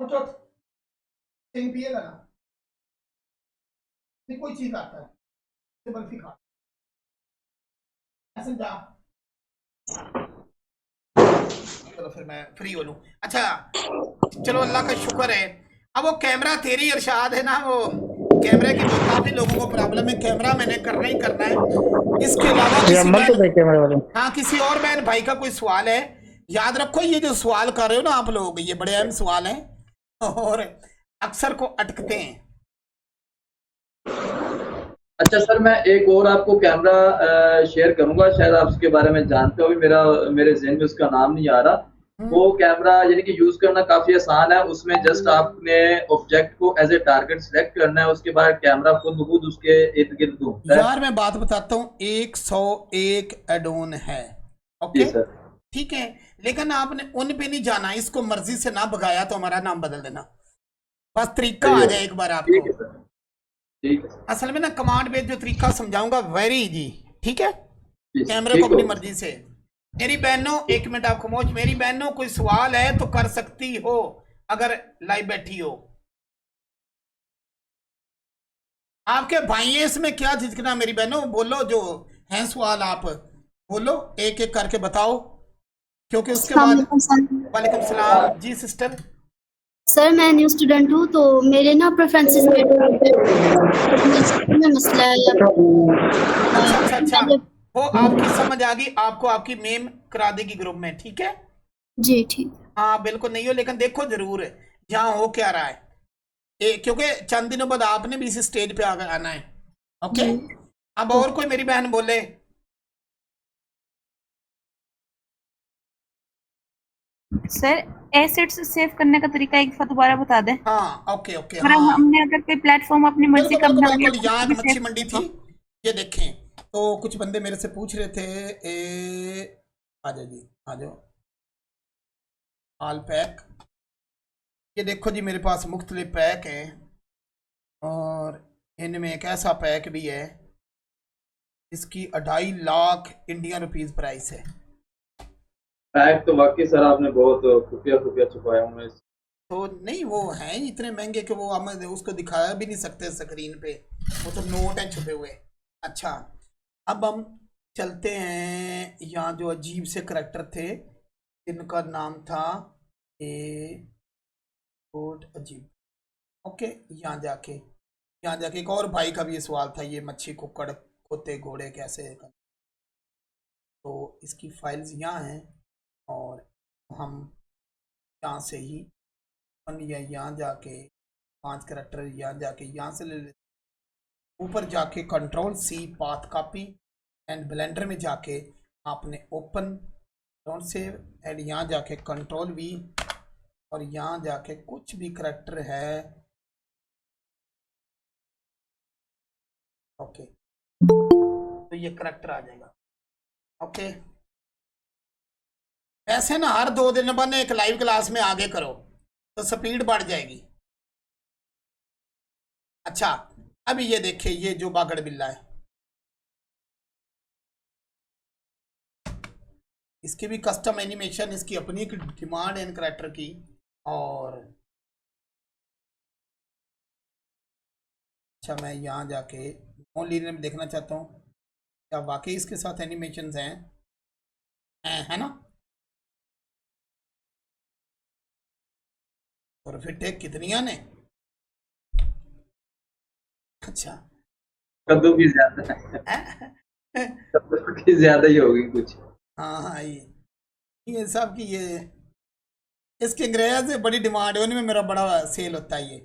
उठ उठ, सिंह पिएगा ना? नहीं, कोई चीज आता है तो बर्फी खा। ऐसा जा, चलो फिर मैं फ्री हो लूं। अच्छा चलो, अल्लाह का शुक्र है। अब वो कैमरा तेरी इरशाद है ना, वो कैमरे की तो काफी लोगों को प्रॉब्लम है, कैमरा मैंने करना ही करना है। इसके अलावा ये किसी मल्टी बहन, भाई कैमरे वाले। हाँ किसी और बहन भाई का कोई सवाल है, याद रखो ये जो सवाल कर रहे हो ना आप लोग, ये बड़े अहम सवाल हैं और अक्सर को अटकते हैं। अच्छा सर, मैं एक और आपको कैमरा शेयर करूंगा, शायद आप उसके बारे में जानते हो, अभी मेरे ज़हन में उसका नाम नहीं आ रहा। वो कैमरा यानी कि यूज करना काफी आसान है। उसमें जस्ट आपने ऑब्जेक्ट को एज ए टारगेट सिलेक्ट करना है, उसके बाद कैमरा खुद ब खुद उसके इर्द गिर्द घूमता है। यार मैं बात बताता हूँ, 101 एडोन है, ओके जी सर। ठीक है, लेकिन आपने उन पे नहीं जाना, इसको मर्जी से ना भगाया तो हमारा नाम बदल देना, बस तरीका आ जाए एक बार ठीक है आपको। सर, ठीक है सर। असल में ना कमांड बेस्ड जो तरीका समझाऊंगा वेरी इजी, ठीक है? जी, कैमरे ठीक को अपनी हो। मर्जी से। मेरी बहनों, एक मिनट आप खामोश। मेरी बहनों कोई सवाल है तो कर सकती हो अगर लाइव बैठी हो। आपके भाई है इसमें क्या झिझकना? मेरी बहनों बोलो, जो हैं सवाल आप बोलो, एक एक करके बताओ, क्योंकि उसके बाद। वालेकुम सलाम जी सिस्टर। सर मैं न्यू स्टूडेंट हूँ, तो मेरे ना प्रेफरेंसेस में मसला है। अच्छा अच्छा, मैंने- वो आपकी समझ आ गई, आपको आपकी मेम करा देगी ग्रुप में, ठीक है? जी ठीक। हाँ बिल्कुल, नहीं हो लेकिन देखो जरूर यहाँ हो क्या रहा है, क्योंकि चंद दिनों बाद आपने भी इस स्टेज पे आना है, ओके? अब और कोई मेरी बहन बोले। सर एसेट्स सेव करने का तरीका एक बार दोबारा बता दें। हाँ ओके ओके, अगर हाँ हमने अगर कोई प्लेटफॉर्म अपनी मर्जी बिल्कुल का बिल्कुल बना लिया बिल्कुल। तो यहाँ उसको एक भी मच्छी save मंडी कर थी, दो। ये देखें, तो कुछ बंदे मेरे से पूछ रहे थे, आ जाओ जी आ जाओ, ऑल पैक। ये देखो जी मेरे पास मुख्तलिफ पैक हैं, और इनमें एक ऐसा पैक भी है इसकी 2.5 लाख इंडियन रुपीस प्राइस है। पैक तो वाकई सर आपने बहुत खुफिया खुफिया छुपाया हुआ है। तो नहीं, वो हैं इतने महंगे कि वो हम उसको दिखाया भी नहीं सकते स्क्रीन पे, वो तो नोट हैं छुपे हुए। अच्छा अब हम चलते हैं, यहाँ जो अजीब से करैक्टर थे जिनका नाम था अजीब, ओके, यहाँ जाके एक और भाई का भी ये सवाल था, ये मच्छी कुक्कड़ खोते घोड़े कैसे कर। तो इसकी फाइल्स यहाँ हैं, और हम यहाँ से ही या यहाँ जाके 5 करैक्टर यहाँ जाके यहाँ से ले लेते, ऊपर जाके control C path copy and Blender में जाके आपने ओपन डोंट सेव, एंड यहाँ जाके कंट्रोल वी, और यहाँ जाके कुछ भी करैक्टर है, ओके, तो ये करैक्टर आ जाएगा, ओके? ऐसे ना हर 2 दिन बाद एक लाइव क्लास में आगे करो तो स्पीड बढ़ जाएगी। अच्छा अब ये देखिए, ये जो बागड़ बिल्ला है, इसकी भी कस्टम एनिमेशन, इसकी अपनी एक डिमांड है इन करैक्टर की। और अच्छा मैं यहाँ जाके नॉन लीनियर में देखना चाहता हूँ क्या वाकई इसके साथ एनिमेशंस हैं, है ना? और फिर टेक कितनी आने? अच्छा कद्दू की ज्यादा है। कद्दू की ज्यादा ही होगी कुछ। हाँ हाँ, ये सब की ये इसके अंग्रेज से बड़ी डिमांड है, उनमें मेरा बड़ा सेल होता है ये।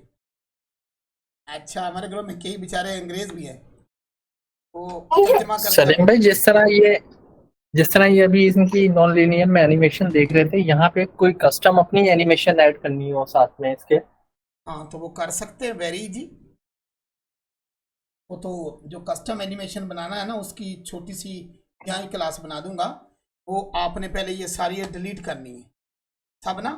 अच्छा हमारे ग्रुप में कई बेचारे अंग्रेज भी हैं, वो तर्जुमा करते हैं। सलीम भाई जिस तरह ये अभी इनकी नॉन लीनियर में एनिमेशन देख रहे थे, यहाँ पे कोई कस्टम अपनी एनिमेशन ऐड करनी हो साथ में इसके, हाँ तो वो कर सकते हैं, वेरी इजी। वो तो जो कस्टम एनिमेशन बनाना है ना, उसकी छोटी सी यहाँ ही क्लास बना दूंगा। वो आपने पहले ये सारी डिलीट करनी है, सब ना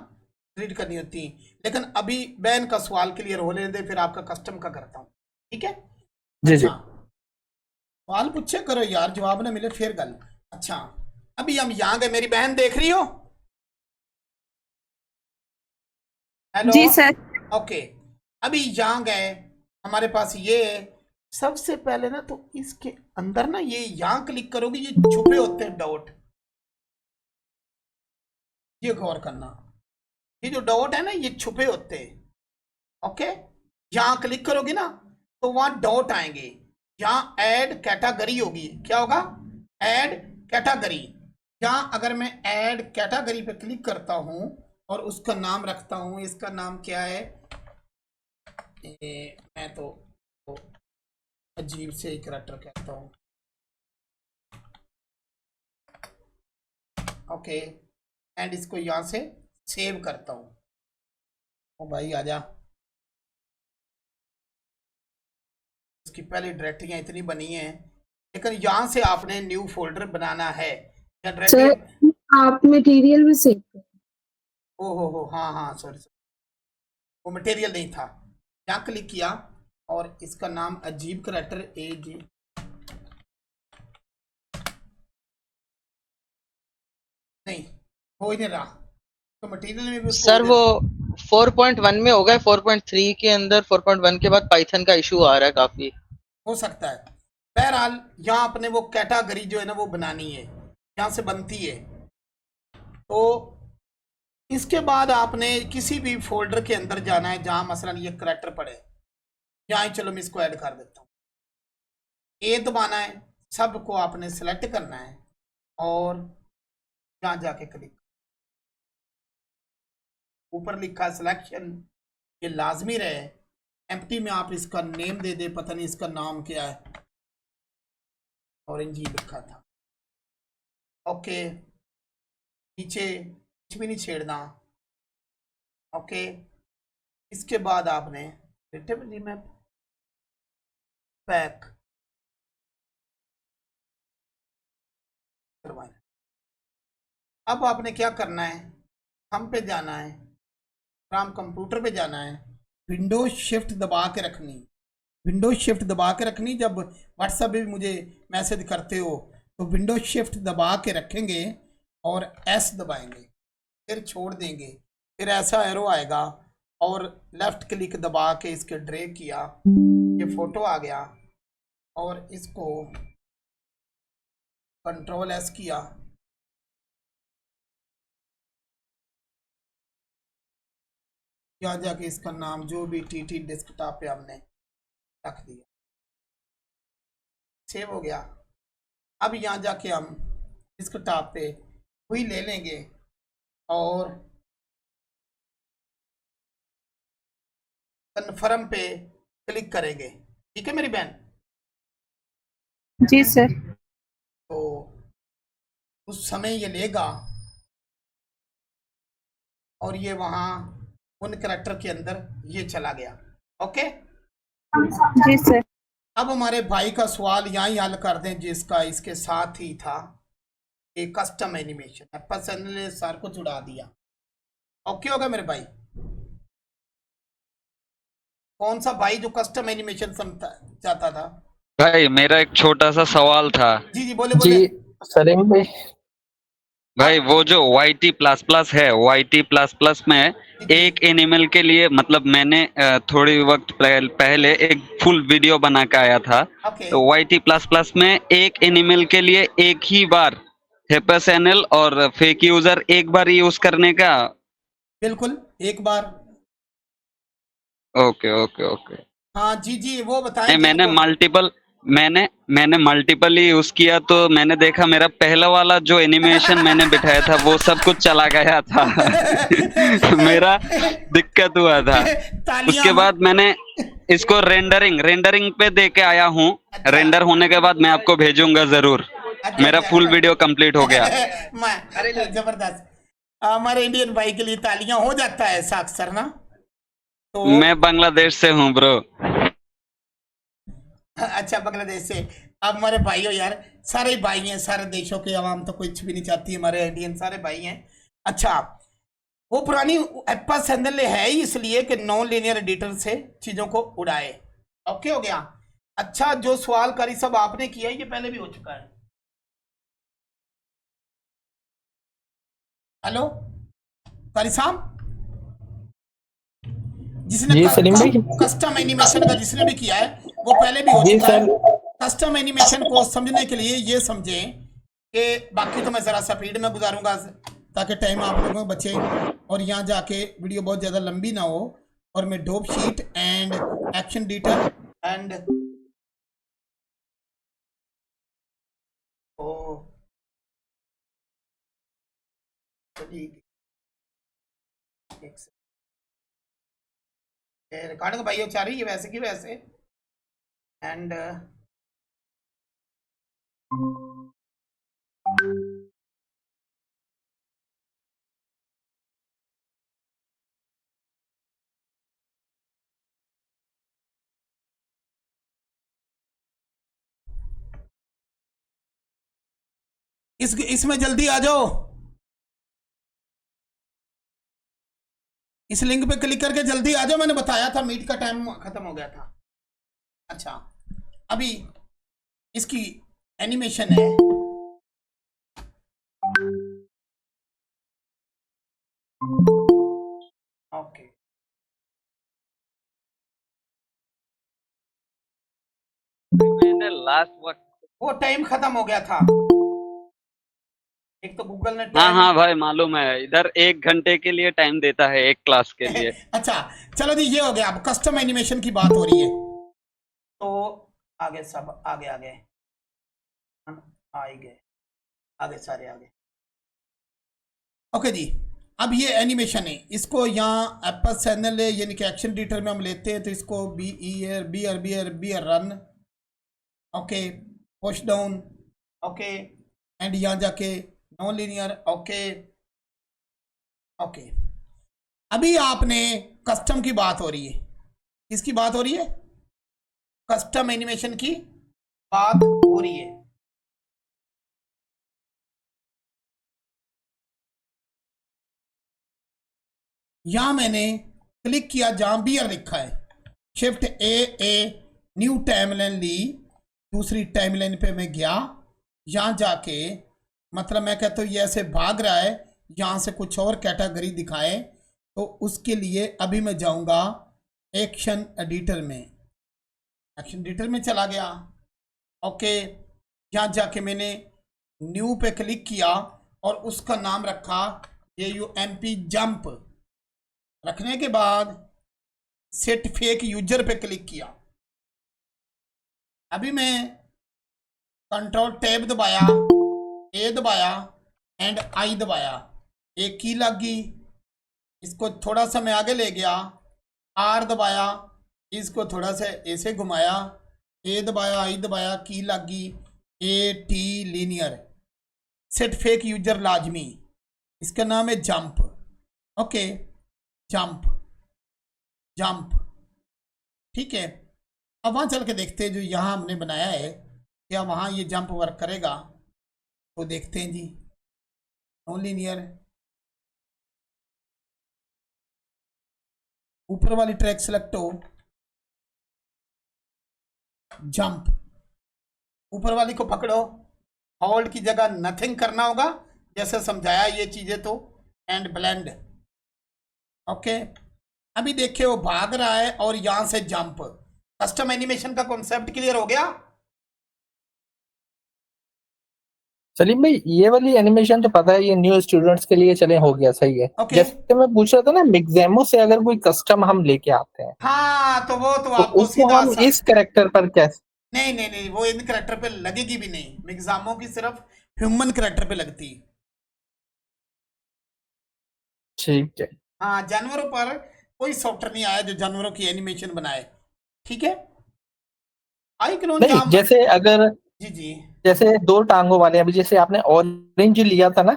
डिलीट करनी होती है। लेकिन अभी बैन का सवाल क्लियर होने दे, फिर आपका कस्टम का करता हूँ, ठीक है? जी जी। अच्छा, सवाल पूछे करो यार, जवाब ना मिले फिर गल। अच्छा, अभी हम यहाँ गए, मेरी बहन देख रही हो? हेलो जी सर। ओके, अभी यहाँ गए, हमारे पास ये है। सबसे पहले ना तो इसके अंदर ना ये यहाँ क्लिक करोगे, ये छुपे होते हैं डॉट, ये गौर करना, ये जो डॉट है ना ये छुपे होते हैं। ओके, यहाँ क्लिक करोगे ना तो वहां डॉट आएंगे, यहाँ ऐड कैटेगरी होगी, क्या होगा? Add category. यहाँ अगर मैं ऐड कैटेगरी पे क्लिक करता हूं और उसका नाम रखता हूं, इसका नाम क्या है? मैं तो अजीब से ही कैरेक्टर कहता हूं। ओके, एंड इसको यहां से सेव करता हूं। ओ भाई आजा, इसकी पहले डायरेक्टरियां इतनी बनी हैं, लेकिन यहां से आपने न्यू फोल्डर बनाना है। या डायरेक्टरी आप मटेरियल भी सेव करें। हो हाँ हाँ सॉरी, वो मटेरियल नहीं था। यहाँ क्लिक किया और इसका नाम अजीब कैरेक्टर AG, नहीं हो ही नहीं रहा, तो मटेरियल में भी उसको सर वो 4.1 में होगा, 4.3 के अंदर 4.1 के बाद पाइथन का इशू आ रहा है काफी। हो सकता है। बहरहाल यहाँ अपने वो कैटेगरी जो है ना वो बनानी है, यहाँ से बनती है। तो इसके बाद आपने किसी भी फोल्डर के अंदर जाना है जहाँ मसलन ये कैरेक्टर पड़े, यहाँ चलो मैं इसको ऐड कर देता हूँ। ए दबाना है, सबको आपने सेलेक्ट करना है और यहाँ जाके क्लिक, ऊपर लिखा सिलेक्शन, ये लाजमी रहे। एम्प्टी में आप इसका नेम दे दे, पता नहीं इसका नाम क्या है, ऑरेंज ही लिखा था। ओके, नीचे कुछ भी नहीं छेड़ना। ओके, इसके बाद आपने रिटेबिलिटी मैप पैक करवाना। अब आपने क्या करना है, हम पे जाना है, फ्रॉम कंप्यूटर पे जाना है, विंडोज शिफ्ट दबा के रखनी, विंडोज शिफ्ट दबा के रखनी। जब व्हाट्सएप पे भी मुझे मैसेज करते हो तो विंडोज शिफ्ट दबा के रखेंगे और S दबाएंगे, फिर छोड़ देंगे, फिर ऐसा एरो आएगा और लेफ्ट क्लिक दबा के इसके ड्रैग किया, ये फोटो आ गया और इसको कंट्रोल S किया, यहाँ जाके इसका नाम जो भी TT डेस्कटॉप पे हमने रख दिया, सेव हो गया। अब यहाँ जाके हम डेस्कटॉप पे वही ले लेंगे और कन्फर्म पे क्लिक करेंगे, ठीक है मेरी बहन? जी सर। तो उस समय ये लेगा और ये वहाँ उन कैरेक्टर के अंदर ये चला गया। ओके जी सर। अब हमारे भाई का सवाल यहाँ ही हल कर दें जिसका इसके साथ ही था, एक कस्टम एनिमेशन पसंद ने सर को चुड़ा दिया। ओके होगा मेरे भाई? कौन सा भाई जो कस्टम एनिमेशन चाहता था? भाई मेरा एक छोटा सा सवाल था। जी बोले बोले। जी सलीम भाई। भाई वो जो YT++ है, YT++ में एक एनिमल के लिए मतलब मैंने थोड़ी वक्त पहले एक फुल वीडियो बना के आया था। तो YT++ में एक एनिमल के लिए एक ही बार HPSNL और फेक यूजर एक बार यूज करने का? बिल्कुल एक बार। Okay okay okay. हाँ जी वो बताएं। मैंने मल्टीपल ही यूज किया, तो मैंने देखा मेरा पहला वाला जो एनिमेशन मैंने बिठाया था वो सब कुछ चला गया था। मेरा दिक्कत हुआ था। उसके बाद मैंने इसको रेंडरिंग पे दे के आया हूँ। रेंडर होने के बाद मैं आपको भेजूंगा जरूर। मेरा फुल वीडियो कंप्लीट हो गया। अरे जबरदस्त, हमारे इंडियन भाई के लिए तालियां हो जाता है ऐसा अक्सर ना। तो मैं बांग्लादेश से हूँ ब्रो। अच्छा, बांग्लादेश से। अब हमारे भाई हो यार, सारे ही भाई हैं, सारे देशों के आवाम तो कुछ भी नहीं चाहती, हमारे इंडियन सारे भाई हैं। अच्छा, वो पुरानी एप्पा सैंडल है ही इसलिए कि नॉन लीनियर एडिटर से चीजों को उड़ाए। ओके हो गया। अच्छा, जो सवाल कारी साहब आपने किया है ये पहले भी हो चुका है। हेलो कारी साहब, जिसने जी सलीम भाई। कस्टम एनिमेशन का जिसने भी किया है वो पहले भी हो जी चुका है। सर। कस्टम एनिमेशन को समझने के लिए ये समझें कि बाकी तो मैं ज़रा सा स्पीड में गुजारूंगा ताकि टाइम आप लोगों को बचे और यहाँ जाके वीडियो बहुत ज़्यादा लंबी ना हो। और मैं dope sheet and action detail and recording भाई हो रही है वैसे की वैसे एंड इसमें जल्दी आ जाओ, इस लिंक पे क्लिक करके जल्दी आ जाओ, मैंने बताया था मीट का टाइम खत्म हो गया था। अच्छा, अभी इसकी एनिमेशन है। ओके, मैंने लास्ट वक्त वो टाइम खत्म हो गया था। एक तो गूगल ने हाँ हाँ भाई मालूम है, इधर 1 घंटे के लिए टाइम देता है एक क्लास के लिए। अच्छा चलो जी, ये हो गया। अब कस्टम एनिमेशन की बात हो रही है तो आगे सब आगे आगे आगे आगे सारे आगे। ओके जी, अब ये एनिमेशन है, इसको यहाँ एप्पल चैनल है यानी कि एक्शन एडिटर में हम लेते हैं तो इसको be run, okay, push down, okay, and यहाँ जाके नॉन लीनियर, ओके ओके। अभी आपने कस्टम की बात हो रही है, किसकी बात हो रही है? कस्टम एनिमेशन की बात हो रही है। यहां मैंने क्लिक किया जहां बियर लिखा है, शिफ्ट ए न्यू टाइमलाइन ली, दूसरी टाइमलाइन पे मैं गया। यहां जाके मतलब मैं कहता हूँ ये ऐसे भाग रहा है, यहां से कुछ और कैटेगरी दिखाए तो उसके लिए अभी मैं जाऊंगा एक्शन एडिटर में। एक्शन एडिटर में चला गया, ओके। यहाँ जाके मैंने न्यू पे क्लिक किया और उसका नाम रखा AUMP जंप। रखने के बाद सेट फेक यूजर पे क्लिक किया। अभी मैं कंट्रोल टैब दबाया, ए दबाया एंड आई दबाया, एक की लग गई। इसको थोड़ा सा मैं आगे ले गया, आर दबाया, इसको थोड़ा सा ऐसे घुमाया, ए दबाया, आई दबाया, की लग गई, AT linear. Set fake user लाजमी, इसका नाम है जंप, ओके, जंप जंप, ठीक है। अब वहाँ चल के देखते हैं जो यहाँ हमने बनाया है क्या वहाँ ये जंप वर्क करेगा, तो देखते हैं जी। नॉन लीनियर, ऊपर वाली ट्रैक सेलेक्ट हो, जंप, ऊपर वाली को पकड़ो, होल्ड की जगह नथिंग करना होगा जैसे समझाया ये चीजें, तो एंड ब्लेंड, ओके। अभी देखिए वो भाग रहा है और यहां से जंप। कस्टम एनिमेशन का कॉन्सेप्ट क्लियर हो गया? सलीम भाई ये वाली एनिमेशन तो पता है, ये न्यू स्टूडेंट्स के लिए चले हो गया, सही है। Okay. जैसे मैं पूछ रहा था ना, मिक्सेमो से अगर कोई कस्टम हम लेके आते हैं हाँ तो वो तो तो आपको उसको सीधा हम इस कैरेक्टर पर कैसे? नहीं नहीं नहीं, वो इन करेक्टर पे लगेगी भी नहीं, मिक्सामो की सिर्फ ह्यूमन करेक्टर पे लगती। ठीक है। हाँ, जानवरों पर कोई सॉफ्टवेयर नहीं आया जो जानवरों की एनिमेशन बनाए, ठीक है। आई क्लोन नहीं जाम, जैसे अगर जी जी, जैसे 2 टांगों वाले, अभी जैसे आपने ऑरेंज लिया था ना,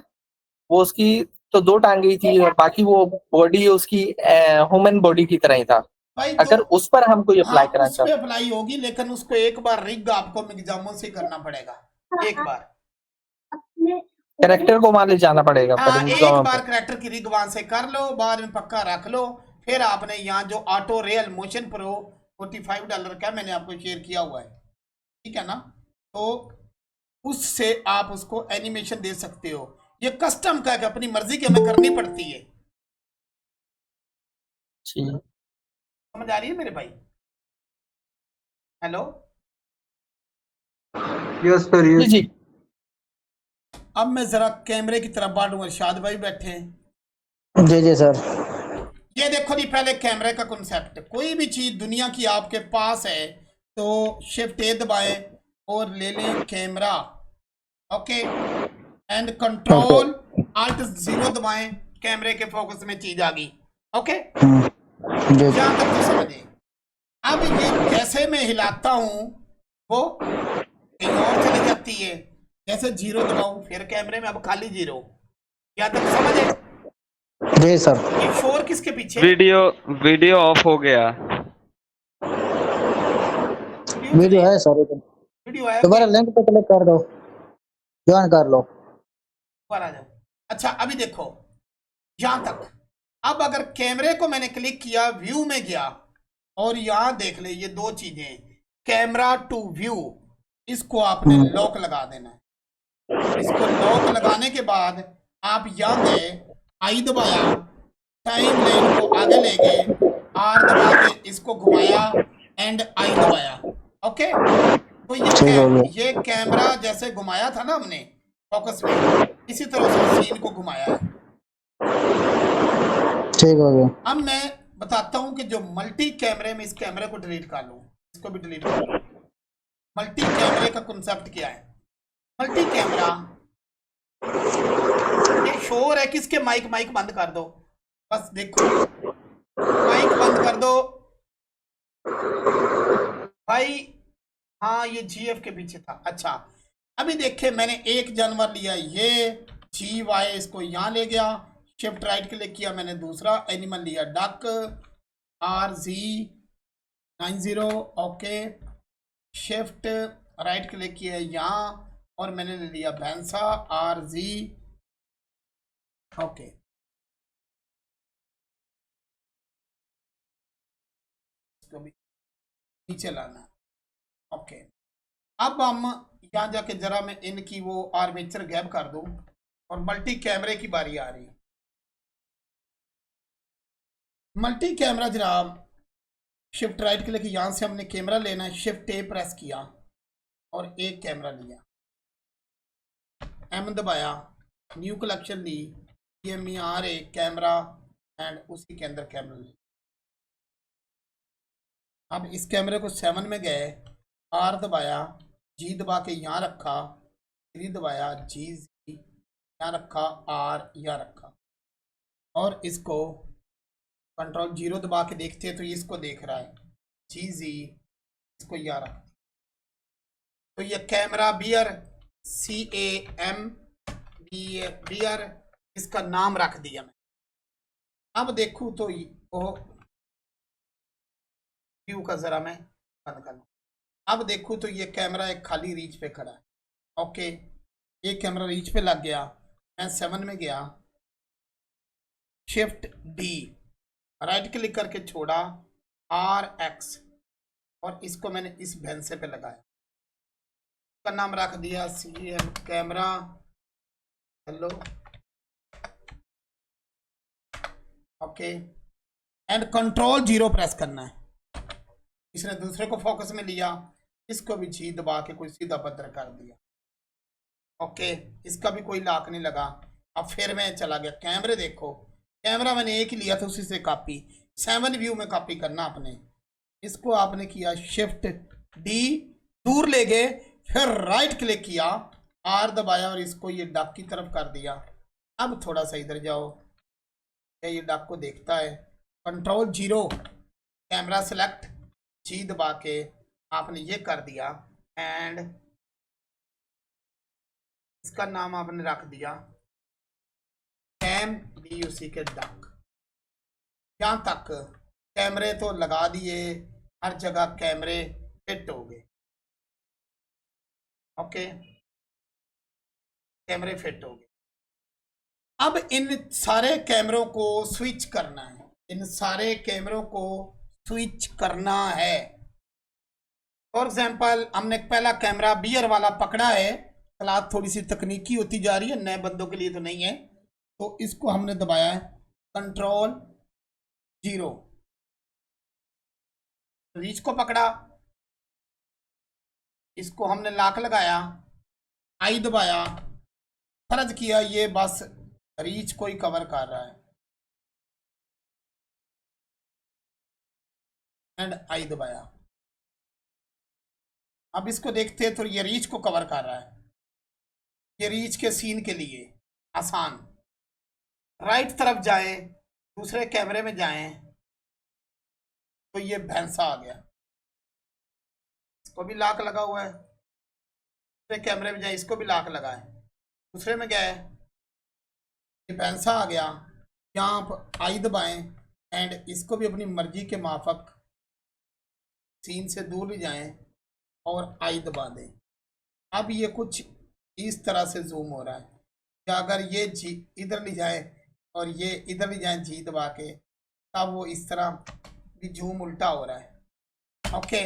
वो उसकी तो 2 टांगे ही थी और बाकी वो बॉडी उसकी ह्यूमन बॉडी की तरह ही था। भाई अगर उस पर हम कोई अप्लाई हाँ, करना उस पे चाहते अप्लाई होगी, लेकिन उसको एक बार रिग आपको एग्जामों से करना पड़ेगा, एक बार। कैरेक्टर को वहां ले जाना पड़ेगा हाँ, पर एक बार करेक्टर की रिग वहां से कर लो, बाद में पक्का रख लो। फिर आपने यहाँ जो ऑटो रियल मोशन प्रो $45 का मैंने आपको शेयर किया हुआ है, ठीक है ना, तो उससे आप उसको एनिमेशन दे सकते हो। ये कस्टम का है कि अपनी मर्जी की हमें करनी पड़ती है। समझ आ रही है मेरे भाई? हेलो, यस सर, जी जी। अब मैं जरा कैमरे की तरफ बढ़ूं। इरशाद भाई बैठे हैं। जी जी सर। ये देखो जी, पहले कैमरे का कॉन्सेप्ट। कोई भी चीज दुनिया की आपके पास है तो शिफ्ट ए दबाएं और ले लें camera, okay, and control Alt 0 दबाएं, कैमरे के फोकस में चीज आ गई, ओके। जहां तक तो समझे। अब ये जैसे मैं हिलाता हूं वो कहीं और चली जाती है, जैसे 0 दबाऊं फिर कैमरे में अब खाली 0। यहाँ तक समझे? जी सर। ये शोर किसके पीछे? वीडियो ऑफ हो गया। वीडियो है सर, वीडियो है, दोबारा लिंक पे क्लिक कर दो, ज्वाइन कर लो। ऊपर आ जाओ। अच्छा, अभी देखो यहां तक। अब अगर कैमरे को मैंने क्लिक किया, व्यू में गया, और यहां देख ले, ये दो चीजें, कैमरा टू व्यू, इसको आपने लॉक लगा देना है। इसको लॉक लगाने के बाद आप यहां गए, आई दबाया, टाइम लाइन को आगे ले गए, आर दबा के इसको घुमाया, एंड आई दबाया, ओके। तो ये कैमरा जैसे घुमाया था ना हमने फोकस में, इसी तरह से सीन को घुमाया है। ठीक हो गया। अब मैं बताता हूं कि जो मल्टी कैमरे में, इस कैमरे को डिलीट कर लूं, इसको भी डिलीट कर लूं। मल्टी कैमरे का कॉन्सेप्ट क्या है? मल्टी कैमरा, ये शोर है किसके? माइक बंद कर दो, बस देखो, माइक बंद कर दो भाई। हाँ, ये GF के पीछे था। अच्छा, अभी देखे, मैंने एक जानवर लिया, ये GY, इसको यहां ले गया, शिफ्ट राइट क्लिक किया, मैंने दूसरा एनिमल लिया, duck RZ90, okay, shift right click किया यहां, और मैंने ले लिया भैंसा RZ, ओके। इसको भी नीचे लाना, ओके। अब हम यहां जाके जरा मैं इनकी वो आर्मेचर गैप कर दूं, और मल्टी कैमरे की बारी आ रही है। मल्टी कैमरा जनाब, शिफ्ट राइट क्लिक, यहां से हमने कैमरा लेना है, शिफ्ट A प्रेस किया और एक कैमरा लिया, M दबाया, न्यू कलेक्शन ली, CMER कैमरा, एंड उसी के अंदर कैमरा ली। अब इस कैमरे को 7 में गए, R दबाया, G दबा के यहाँ रखा, 3 दबाया, G यहाँ रखा, R यहाँ रखा, और इसको कंट्रोल 0 दबा के देखते हैं तो ये इसको देख रहा है, GZ इसको यहाँ रख। तो ये कैमरा बियर, CAM बियर, इसका नाम रख दिया मैं। अब देखूं तो वो व्यू का जरा मैं बंद कर लूं। अब देखूं तो ये कैमरा एक खाली रीच पे खड़ा है, ओके। ये कैमरा रीच पे लग गया, मैं 7 में गया, शिफ्ट D, राइट क्लिक करके छोड़ा, RX, और इसको मैंने इस भैंसे पे लगाया, इसका नाम रख दिया CM camera hello, okay, and control 0 press करना है। इसने दूसरे को फोकस में लिया, इसको भी G दबा के कोई सीधा पत्थर कर दिया, ओके। इसका भी कोई लाक नहीं लगा। अब फिर मैं चला गया कैमरे, देखो कैमरा मैंने एक ही लिया था, उसी से कॉपी, 7 व्यू में कॉपी करना आपने। इसको आपने किया शिफ्ट D, दूर ले गए, फिर राइट क्लिक किया, R दबाया, और इसको ये डक की तरफ कर दिया। अब थोड़ा सा इधर जाओ, क्या ये डक को देखता है? कंट्रोल 0 कैमरा सेलेक्ट, G दबा के आपने ये कर दिया, एंड इसका नाम आपने रख दिया कैम BUC के डक। यहां तक कैमरे तो लगा दिए, हर जगह कैमरे फिट हो गए। ओके, कैमरे फिट हो गए। अब इन सारे कैमरों को स्विच करना है, इन सारे कैमरों को स्विच करना है। फॉर एग्जाम्पल, हमने पहला कैमरा बियर वाला पकड़ा है, क्लास थोड़ी सी तकनीकी होती जा रही है, नए बंदों के लिए तो नहीं है। तो इसको हमने दबाया है कंट्रोल 0, रीच को पकड़ा, इसको हमने लॉक लगाया, आई दबाया, फर्ज किया ये बस रीच को ही कवर कर रहा है, एंड आई दबाया। अब इसको देखते हैं तो ये रीच को कवर कर रहा है। ये रीच के सीन के लिए आसान, राइट तरफ जाएं, दूसरे कैमरे में जाएं तो ये भैंसा आ गया, इसको भी लॉक लगा हुआ है। दूसरे कैमरे में जाए, इसको भी लॉक लगा है। दूसरे में गए, ये भैंसा आ गया। यहाँ पर आई दबाएं एंड इसको भी अपनी मर्जी के माफक सीन से दूर ले जाएं और आई दबा दें। अब ये कुछ इस तरह से जूम हो रहा है, या अगर ये जी इधर ले जाए और ये इधर ले जाए जी दबा के, तब वो इस तरह भी जूम उल्टा हो रहा है। ओके,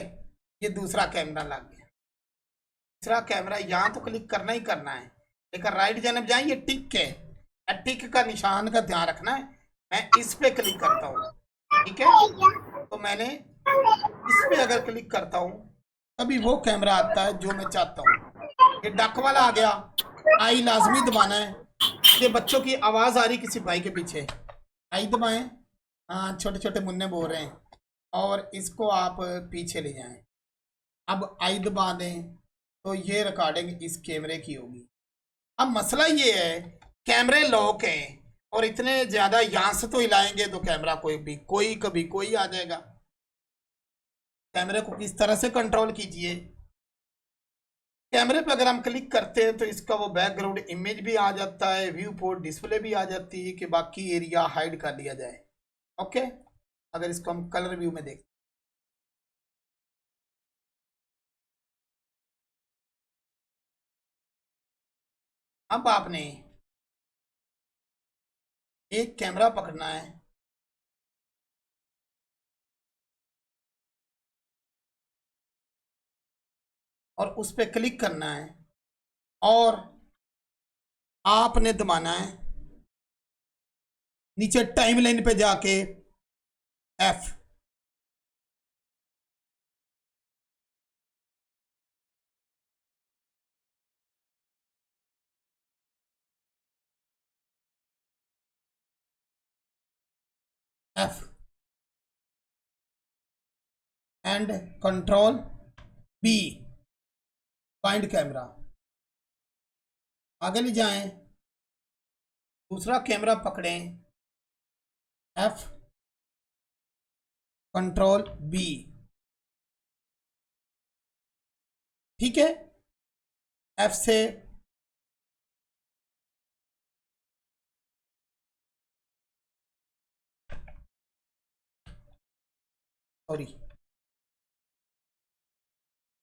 ये दूसरा कैमरा लग गया। तीसरा कैमरा, यहाँ तो क्लिक करना ही करना है, लेकिन राइट जानब जाए, ये टिक है, टिक का निशान का ध्यान रखना है। मैं इस पे क्लिक करता हूँ, ठीक है, तो मैंने इस पे अगर क्लिक करता हूँ तभी वो कैमरा आता है जो मैं चाहता हूँ। ये डक वाला आ गया, आई लाजमी दबाना है। ये बच्चों की आवाज़ आ रही किसी भाई के पीछे, आई दबाएं। हाँ, छोटे छोटे मुन्ने बोल रहे हैं, और इसको आप पीछे ले जाएं। अब आई दबा दें तो ये रिकॉर्डिंग इस कैमरे की होगी। अब मसला ये है, कैमरे लॉक हैं और इतने ज़्यादा यहाँ से तो हिलाएंगे तो कैमरा कभी कोई आ जाएगा। कैमरे को किस तरह से कंट्रोल कीजिए, कैमरे पे अगर हम क्लिक करते हैं तो इसका वो बैकग्राउंड इमेज भी आ जाता है, व्यू पोर्ट डिस्प्ले भी आ जाती है कि बाकी एरिया हाइड कर दिया जाए। ओके, अगर इसको हम कलर व्यू में देखते, अब आपने एक कैमरा पकड़ना है, और उस पर क्लिक करना है, और आपने दबाना है नीचे टाइमलाइन पे जाके F। F and control B, find camera. आगे ले जाएं, दूसरा कैमरा पकड़ें, F कंट्रोल B, ठीक है। F से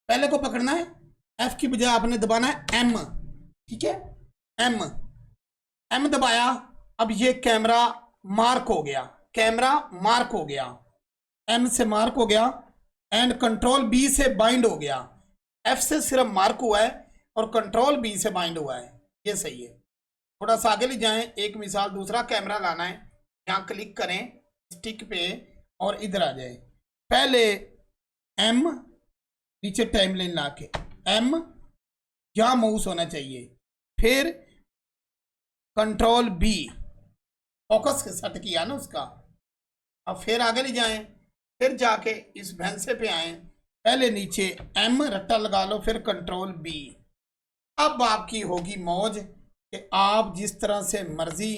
पहले को पकड़ना है, F की बजाय आपने दबाना है M, ठीक है, M दबाया। अब ये कैमरा मार्क हो गया, कैमरा मार्क हो गया, M से मार्क हो गया, एंड कंट्रोल B से बाइंड हो गया। F से सिर्फ मार्क हुआ है और कंट्रोल B से बाइंड हुआ है, ये सही है। थोड़ा सा आगे ले जाएं, एक मिसाल, दूसरा कैमरा लाना है, यहाँ क्लिक करें स्टिक पे और इधर आ जाए। पहले M, नीचे टाइमलाइन ला के M, यहाँ माउस होना चाहिए, फिर कंट्रोल B, फोकस के सेट किया ना उसका। अब फिर आगे ले जाएं, फिर जाके इस भैंसे पे आए, पहले नीचे M रट्टा लगा लो, फिर कंट्रोल B। अब आपकी होगी मौज कि आप जिस तरह से मर्जी,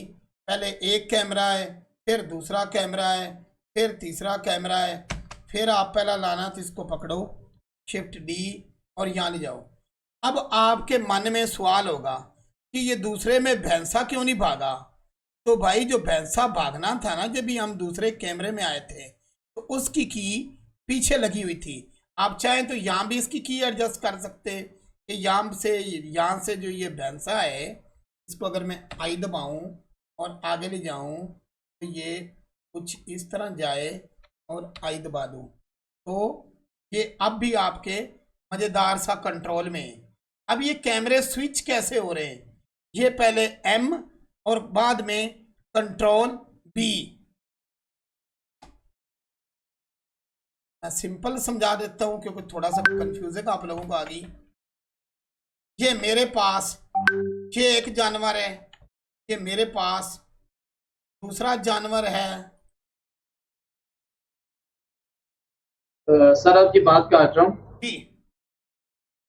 पहले एक कैमरा है, फिर दूसरा कैमरा है, फिर तीसरा कैमरा है, फिर आप पहला लाना तो इसको पकड़ो शिफ्ट D और यहाँ ले जाओ। अब आपके मन में सवाल होगा कि ये दूसरे में भैंसा क्यों नहीं भागा? तो भाई जो भैंसा भागना था ना, जब भी हम दूसरे कैमरे में आए थे, तो उसकी की पीछे लगी हुई थी। आप चाहें तो यहाँ भी इसकी की एडजस्ट कर सकते हैं कि यहाँ से जो ये भैंसा है इसको अगर मैं आई दबाऊं और आगे ले जाऊं तो ये कुछ इस तरह जाए और आई दबा दूं तो ये अब भी आपके मज़ेदार सा कंट्रोल में है। अब ये कैमरे स्विच कैसे हो रहे हैं, ये पहले M और बाद में कंट्रोल B। मैं सिंपल समझा देता हूं क्योंकि थोड़ा सा कंफ्यूजन आप लोगों को आ गई। ये मेरे पास ये एक जानवर है, ये मेरे पास दूसरा जानवर है। सर आपकी बात काट रहा हूँ जी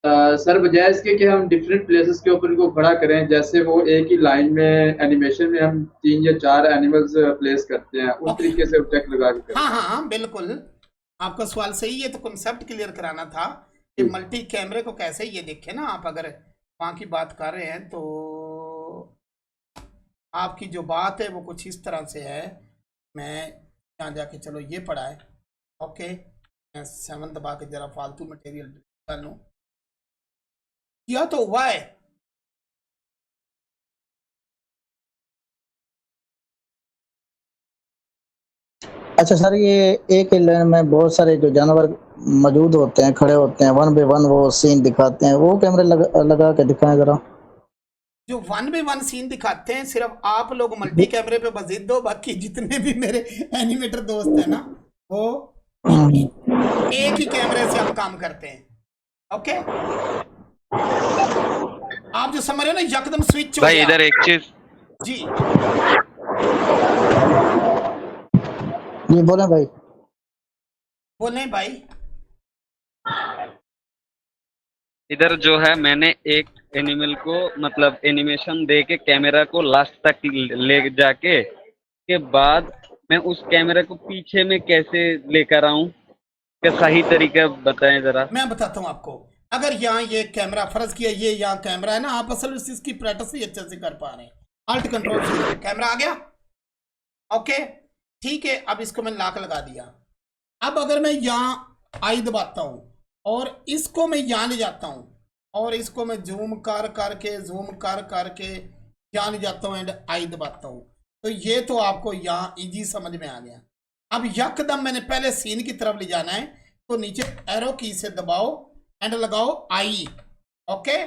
सर, बजाय इसके कि हम डिफरेंट प्लेसेस के ऊपर इनको खड़ा करें, जैसे वो एक ही लाइन में एनिमेशन में हम 3 या 4 एनिमल्स प्लेस करते हैं, उस तरीके से ऑब्जेक्ट लगा के करें। हाँ बिल्कुल, आपका सवाल सही है। तो कॉन्सेप्ट क्लियर कराना था कि मल्टी कैमरे को कैसे, ये देखे ना आप, अगर वहाँ की बात कर रहे हैं तो आपकी जो बात है वो कुछ इस तरह से है। मैं यहाँ जाके चलो ये पढ़ा है, ओके, मैं 7 दबा के जरा फालतू मटेरियल कर लूँ। यह तो हुआ है, अच्छा सर, ये एक ही लाइन में बहुत सारे जो जानवर मौजूद होते हैं, खड़े होते हैं, 1 बाय 1 वो सीन दिखाते हैं, वो कैमरे लगा के दिखाएं जरा। जो 1 बाय 1 सीन दिखाते हैं सिर्फ आप लोग मल्टी कैमरे पे बजिद दो, बाकी जितने भी मेरे एनिमेटर दोस्त हैं ना वो एक ही कैमरे से हम काम करते हैं। ओके, आप जो समझ रहे हो ना, यकदम स्विच हो भाई गया। इधर एक चीज जी ये बोले भाई, बोले भाई। इधर जो है मैंने एक एनिमल को मतलब एनिमेशन दे के कैमरा को लास्ट तक ले जाके के बाद मैं उस कैमरे को पीछे में कैसे लेकर आऊं, क्या सही तरीका बताएं जरा। मैं बताता हूं आपको। अगर यहाँ ये कैमरा, फर्ज किया ये यहाँ कैमरा है ना, आप असल में इसकी प्रैक्टिस ही अच्छे से कर पा रहे हैं। अल्ट कंट्रोल से कैमरा आ गया, ओके ठीक है। अब इसको मैंने लॉक लगा दिया। अब अगर मैं यहाँ आई दबाता हूं और इसको मैं यहाँ ले जाता हूं और इसको मैं जूम कर करके यहाँ ले जाता हूं एंड आई दबाता हूं, तो ये तो आपको यहाँ इजी समझ में आ गया। अब यकदम मैंने पहले सीन की तरफ ले जाना है तो नीचे एरो की से दबाओ एंड लगाओ आई, ओके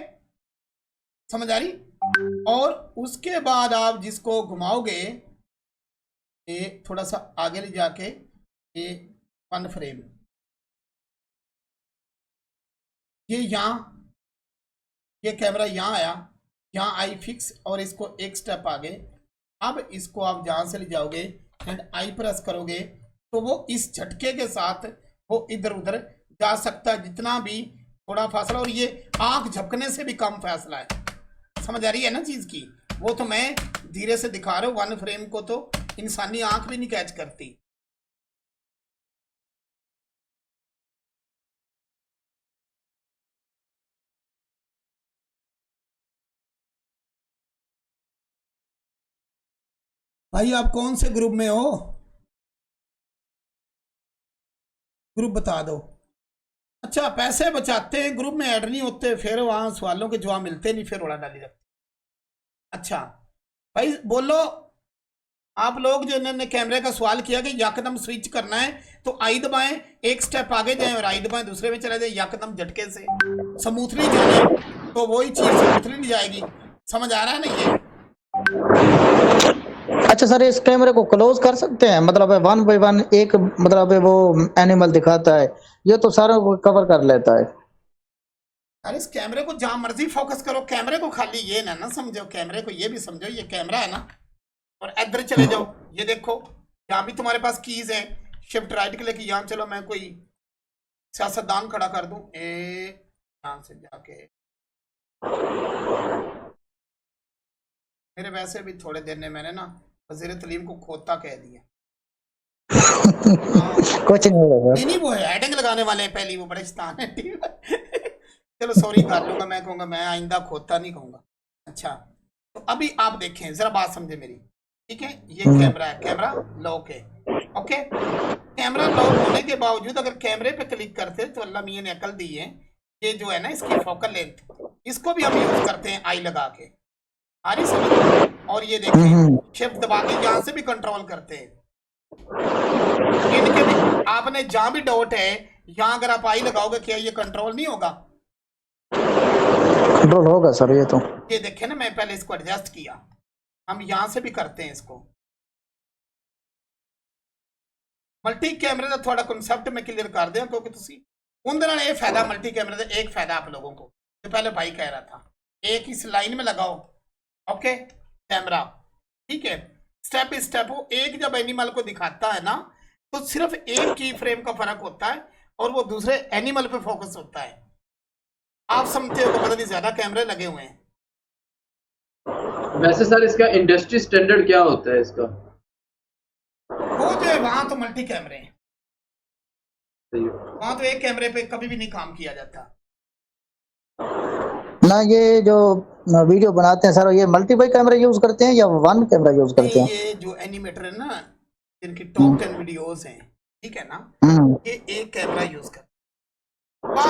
समझ आ रही। और उसके बाद आप जिसको घुमाओगे ये थोड़ा सा आगे ले जाके ये 1 फ्रेम, ये यहाँ, ये कैमरा यहाँ आया, यहाँ आई फिक्स और इसको एक स्टेप आगे। अब इसको आप जहाँ से ले जाओगे एंड आई प्रेस करोगे तो वो इस झटके के साथ वो इधर उधर जा सकता है, जितना भी थोड़ा फासला, और ये आंख झपकने से भी कम फासला है। समझ आ रही है ना चीज़ की। वो तो मैं धीरे से दिखा रहा हूँ, 1 फ्रेम को तो इंसानी आंख भी नहीं कैच करती। भाई आप कौन से ग्रुप में हो, ग्रुप बता दो। अच्छा, पैसे बचाते हैं, ग्रुप में ऐड नहीं होते, फिर वहां सवालों के जवाब मिलते नहीं, फिर उड़ा डाली जाती। अच्छा भाई बोलो, आप लोग जो इन्होंने कैमरे का सवाल किया कि यकदम स्विच करना है तो आई दबाएं, एक स्टेप आगे जाएं और आई दबाएं, दूसरे में चले जाए यकदम झटके से। स्मूथली जाए तो वही चीज स्मूथली नहीं जाएगी। समझ आ रहा है ना ये। अच्छा सर, इस कैमरे को क्लोज कर सकते हैं, मतलब 1 बाय 1 एक मतलब वो एनिमल दिखाता है, ये तो सारा वो कवर कर लेता है। अरे इस कैमरे को जहां मर्जी फोकस करो, कैमरे को खाली ये ना समझो, कैमरे को ये भी समझो ये कैमरा है ना, और इधर चले जाओ, ये देखो यहाँ भी तुम्हारे पास कीज है, शिफ्ट राइट क्लिक, यहाँ चलो मैं कोई सियासतदान खड़ा कर दूं, यहाँ से जाके, मेरे वैसे भी थोड़े देर ने मैंने ना वजीर तलीम को खोता कह दिया। कुछ नहीं होगा। नहीं वो है हेडिंग लगाने वाले हैं पहली, वो बड़े शैतान है। चलो सॉरी कर लूंगा, मैं कहूँगा मैं आइंदा खोता नहीं कहूँगा। अच्छा तो अभी आप देखें जरा, बात समझे मेरी, ठीक है। ये कैमरा है, कैमरा लॉक है, ओके, कैमरा लॉक होने के बावजूद अगर कैमरे पे क्लिक करते तो अल्लाह मियां ने अकल दी है, ये जो है ना इसकी फोकल लेंथ, इसको भी हम यूज करते हैं आई लगा के, आ रही समझ। और ये देखिए शिफ्ट दबा के यहाँ से भी कंट्रोल करते हैं, इनके भी आपने जहां भी डॉट है यहाँ अगर आप आई लगाओगे क्या ये कंट्रोल नहीं होगा? कंट्रोल होगा सर ये तो। ये देखे ना, मैं पहले इसको एडजस्ट किया, हम यहां से भी करते हैं इसको। मल्टी कैमरे का थोड़ा कॉन्सेप्ट मैं क्लियर कर दिया, क्योंकि तुसी उनके नाल ये फायदा मल्टी कैमरे का, एक फायदा आप लोगों को जो पहले भाई कह रहा था, एक इस लाइन में लगाओ ओके कैमरा, ठीक है, स्टेप बाय स्टेप वो एक जब एनिमल को दिखाता है ना तो सिर्फ एक की फ्रेम का फर्क होता है और वो दूसरे एनिमल पे फोकस होता है। आप समझते हो पता नहीं ज्यादा कैमरे लगे हुए हैं। वैसे सर इसका इंडस्ट्री स्टैंडर्ड क्या होता है इसका? वो जो है वहां तो मल्टी कैमरे हैं, वहां तो एक कैमरे पे कभी भी नहीं काम किया जाता ना। ये जो वीडियो बनाते हैं सर ये मल्टीपल कैमरा यूज करते हैं या वन कैमरा यूज करते हैं? ये जो एनिमेटर है ना जिनकी टॉप 10 वीडियोस हैं, ठीक है ना, ये एक कैमरा यूज करते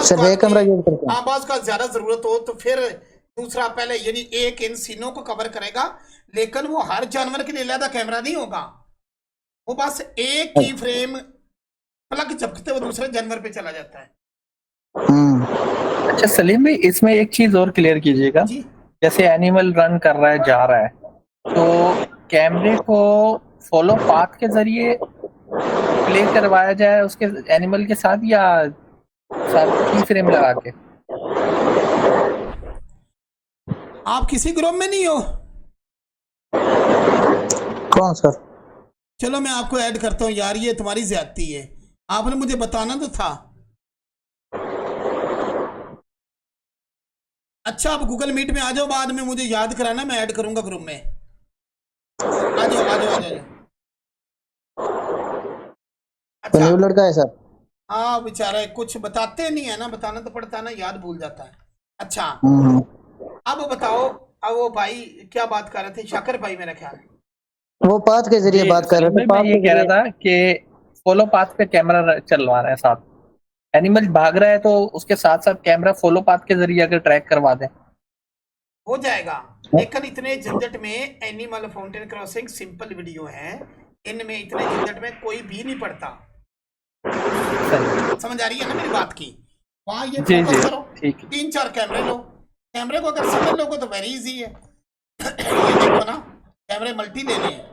सिर्फ एक कैमरा यूज करते हैं। हाँ, बस का ज्यादा जरूरत हो तो फिर दूसरा पहले, यानी एक इन सीनों को कवर करेगा, लेकिन वो हर जानवर के लिए अलग कैमरा नहीं होगा, वो बस एक की फ्रेम प्लग झपकते वो दूसरे जानवर पे चला जाता है। अच्छा सलीम भाई, इसमें एक चीज और क्लियर कीजिएगा, जैसे एनिमल रन कर रहा है, जा रहा है, तो कैमरे को फॉलो पाथ के जरिए प्ले करवाया जाए उसके एनिमल के साथ या साथ की फ्रेम लगा के? आप किसी ग्रुप में नहीं हो? कौन सर? चलो मैं आपको ऐड करता हूँ यार, ये तुम्हारी ज्यादती है, आपने मुझे बताना तो था। अच्छा आप गूगल मीट में आ जाओ, बाद में मुझे याद कराना, मैं ऐड करूंगा ग्रुप में। आ जाओ आ जाओ आ जाओ। अच्छा न्यू लड़का है सर? हाँ बेचारा कुछ बताते नहीं है ना, बताना तो पड़ता है ना, याद भूल जाता है। अच्छा अब बताओ, अब वो भाई क्या बात कर रहे थे, शाकर भाई मेरा ख्याल है वो पाथ के जरिए बात कर रहे थे। मैं ये कह रहा था कि फॉलो पाथ पे कैमरा चलवा रहा है, साथ एनिमल भाग रहा है तो उसके साथ साथ कैमरा फॉलो पाथ के जरिए अगर ट्रैक करवा दें हो जाएगा, लेकिन इतने झंझट में animal fountain crossing simple video है, इनमें इतने झंझट में कोई भी नहीं पड़ता। समझ आ रही है ना मेरी बात की? वहां ये फोकस करो, 3-4 कैमरे लो, कैमरे को अगर समझ लोगे तो वेरी इजी है। ये देखो ना, कैमरे मल्टी लेने हैं,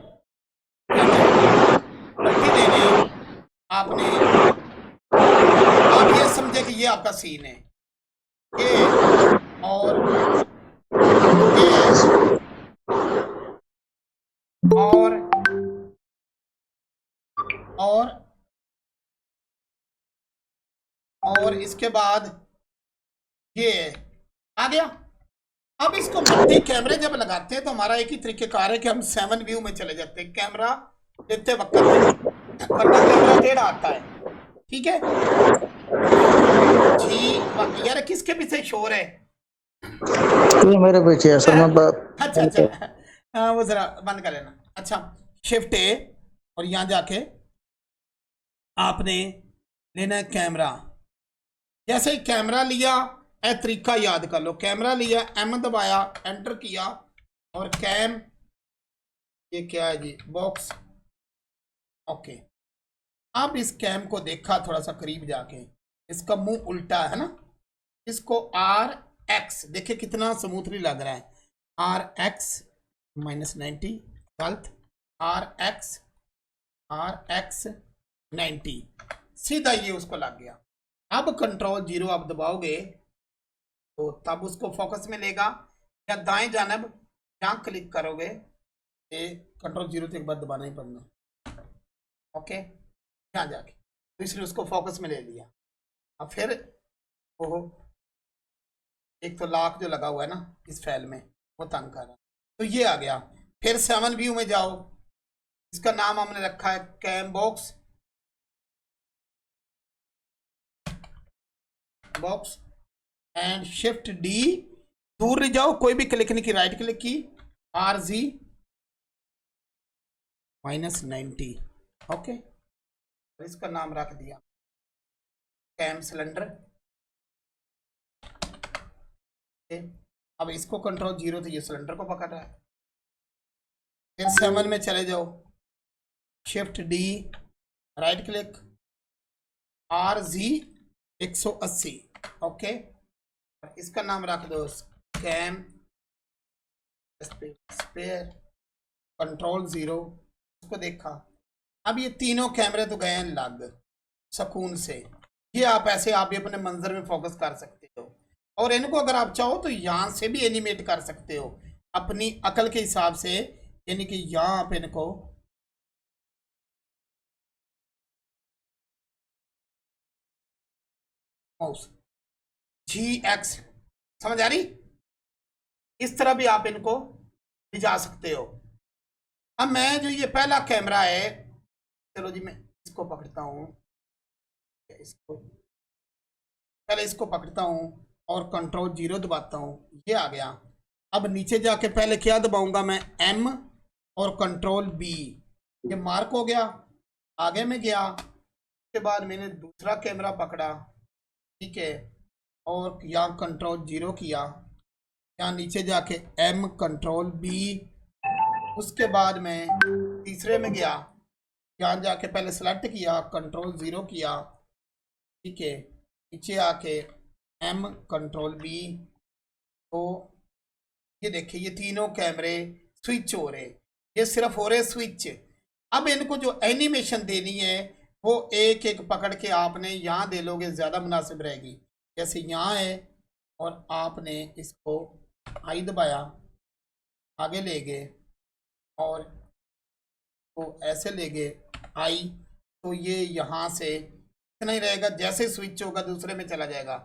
मल्टी लेने हैं आपने, आप ये समझे कि ये आपका सीन है, ये और ये और इसके बाद ये आ गया। अब इसको मल्टी कैमरे जब लगाते हैं तो हमारा एक ही तरीकेकार है कि हम 7 व्यू में चले जाते हैं, कैमरा लेते वक्त वरना कैमरा टेढ़ा आता है, ठीक है जी। यार किसके पीछे शोर है? ये मेरे पीछे है सर। मैं अच्छा अच्छा हाँ वो जरा बंद कर लेना। अच्छा शिफ्ट ए और यहाँ जाके आपने लेना है कैमरा, जैसे ही कैमरा लिया ए तरीका याद कर लो, कैमरा लिया, एम दबाया, एंटर किया और कैम, ये क्या है जी, बॉक्स, ओके। अब इस कैम को देखा थोड़ा सा करीब जाके, इसका मुंह उल्टा है ना, इसको RX देखिए कितना स्मूथली लग रहा है, RX -90 गलत, RX 90 सीधा ये उसको लग गया। अब कंट्रोल 0 आप दबाओगे तो तब उसको फोकस में लेगा, या दाएं जानब यहाँ क्लिक करोगे, ये कंट्रोल 0 तो एक बार दबाना ही पड़ना, ओके, यहाँ जाके तो इसलिए उसको फोकस में ले लिया। अब फिर ओहो एक तो लॉक जो लगा हुआ है ना इस फाइल में वो तंग कर रहा, तो ये आ गया। फिर 7 व्यू में जाओ, इसका नाम हमने रखा है cam box, box and shift D, दूर ले जाओ, कोई भी क्लिक नहीं की, राइट क्लिक की, RZ -90 ओके। इसका नाम रख दिया कैम सिलेंडर। अब इसको कंट्रोल 0 तो ये सिलेंडर को पकड़ रहा है। फिर 7 में चले जाओ, shift D, right click, RZ 180, okay. इसका नाम रख दो कैम स्पेयर, कंट्रोल 0, उसको देखा। अब ये तीनों कैमरे तो गए हैं लग सुकून से। ये आप भी अपने मंजर में फोकस कर सकते हो, और इनको अगर आप चाहो तो यहाँ से भी एनिमेट कर सकते हो अपनी अकल के हिसाब से, यानी कि यहाँ आप इनको माउस GX, समझ आ रही? इस तरह भी आप इनको ले जा सकते हो। अब मैं जो ये पहला कैमरा है, चलो जी मैं इसको पकड़ता हूँ, इसको पहले इसको पकड़ता हूँ और कंट्रोल 0 दबाता हूँ, ये आ गया। अब नीचे जाके पहले क्या दबाऊंगा मैं, M और कंट्रोल B, ये मार्क हो गया। आगे में गया, उसके बाद मैंने दूसरा कैमरा पकड़ा, ठीक है, और यहाँ कंट्रोल 0 किया, यहाँ नीचे जाके M कंट्रोल B, उसके बाद मैं तीसरे में गया, यहाँ जाके पहले सेलेक्ट किया, कंट्रोल 0 किया, ठीक है, नीचे आके M कंट्रोल B। तो ये देखिए ये तीनों कैमरे स्विच हो रहे, ये सिर्फ हो रहे स्विच। अब इनको जो एनिमेशन देनी है वो एक एक पकड़ के आपने यहाँ दे लोगे, ज़्यादा मुनासिब रहेगी। जैसे यहाँ है और आपने इसको आई दबाया, आगे ले गए और तो ऐसे ले गए आई, तो ये यहाँ से इतना ही रहेगा। जैसे स्विच होगा दूसरे में चला जाएगा,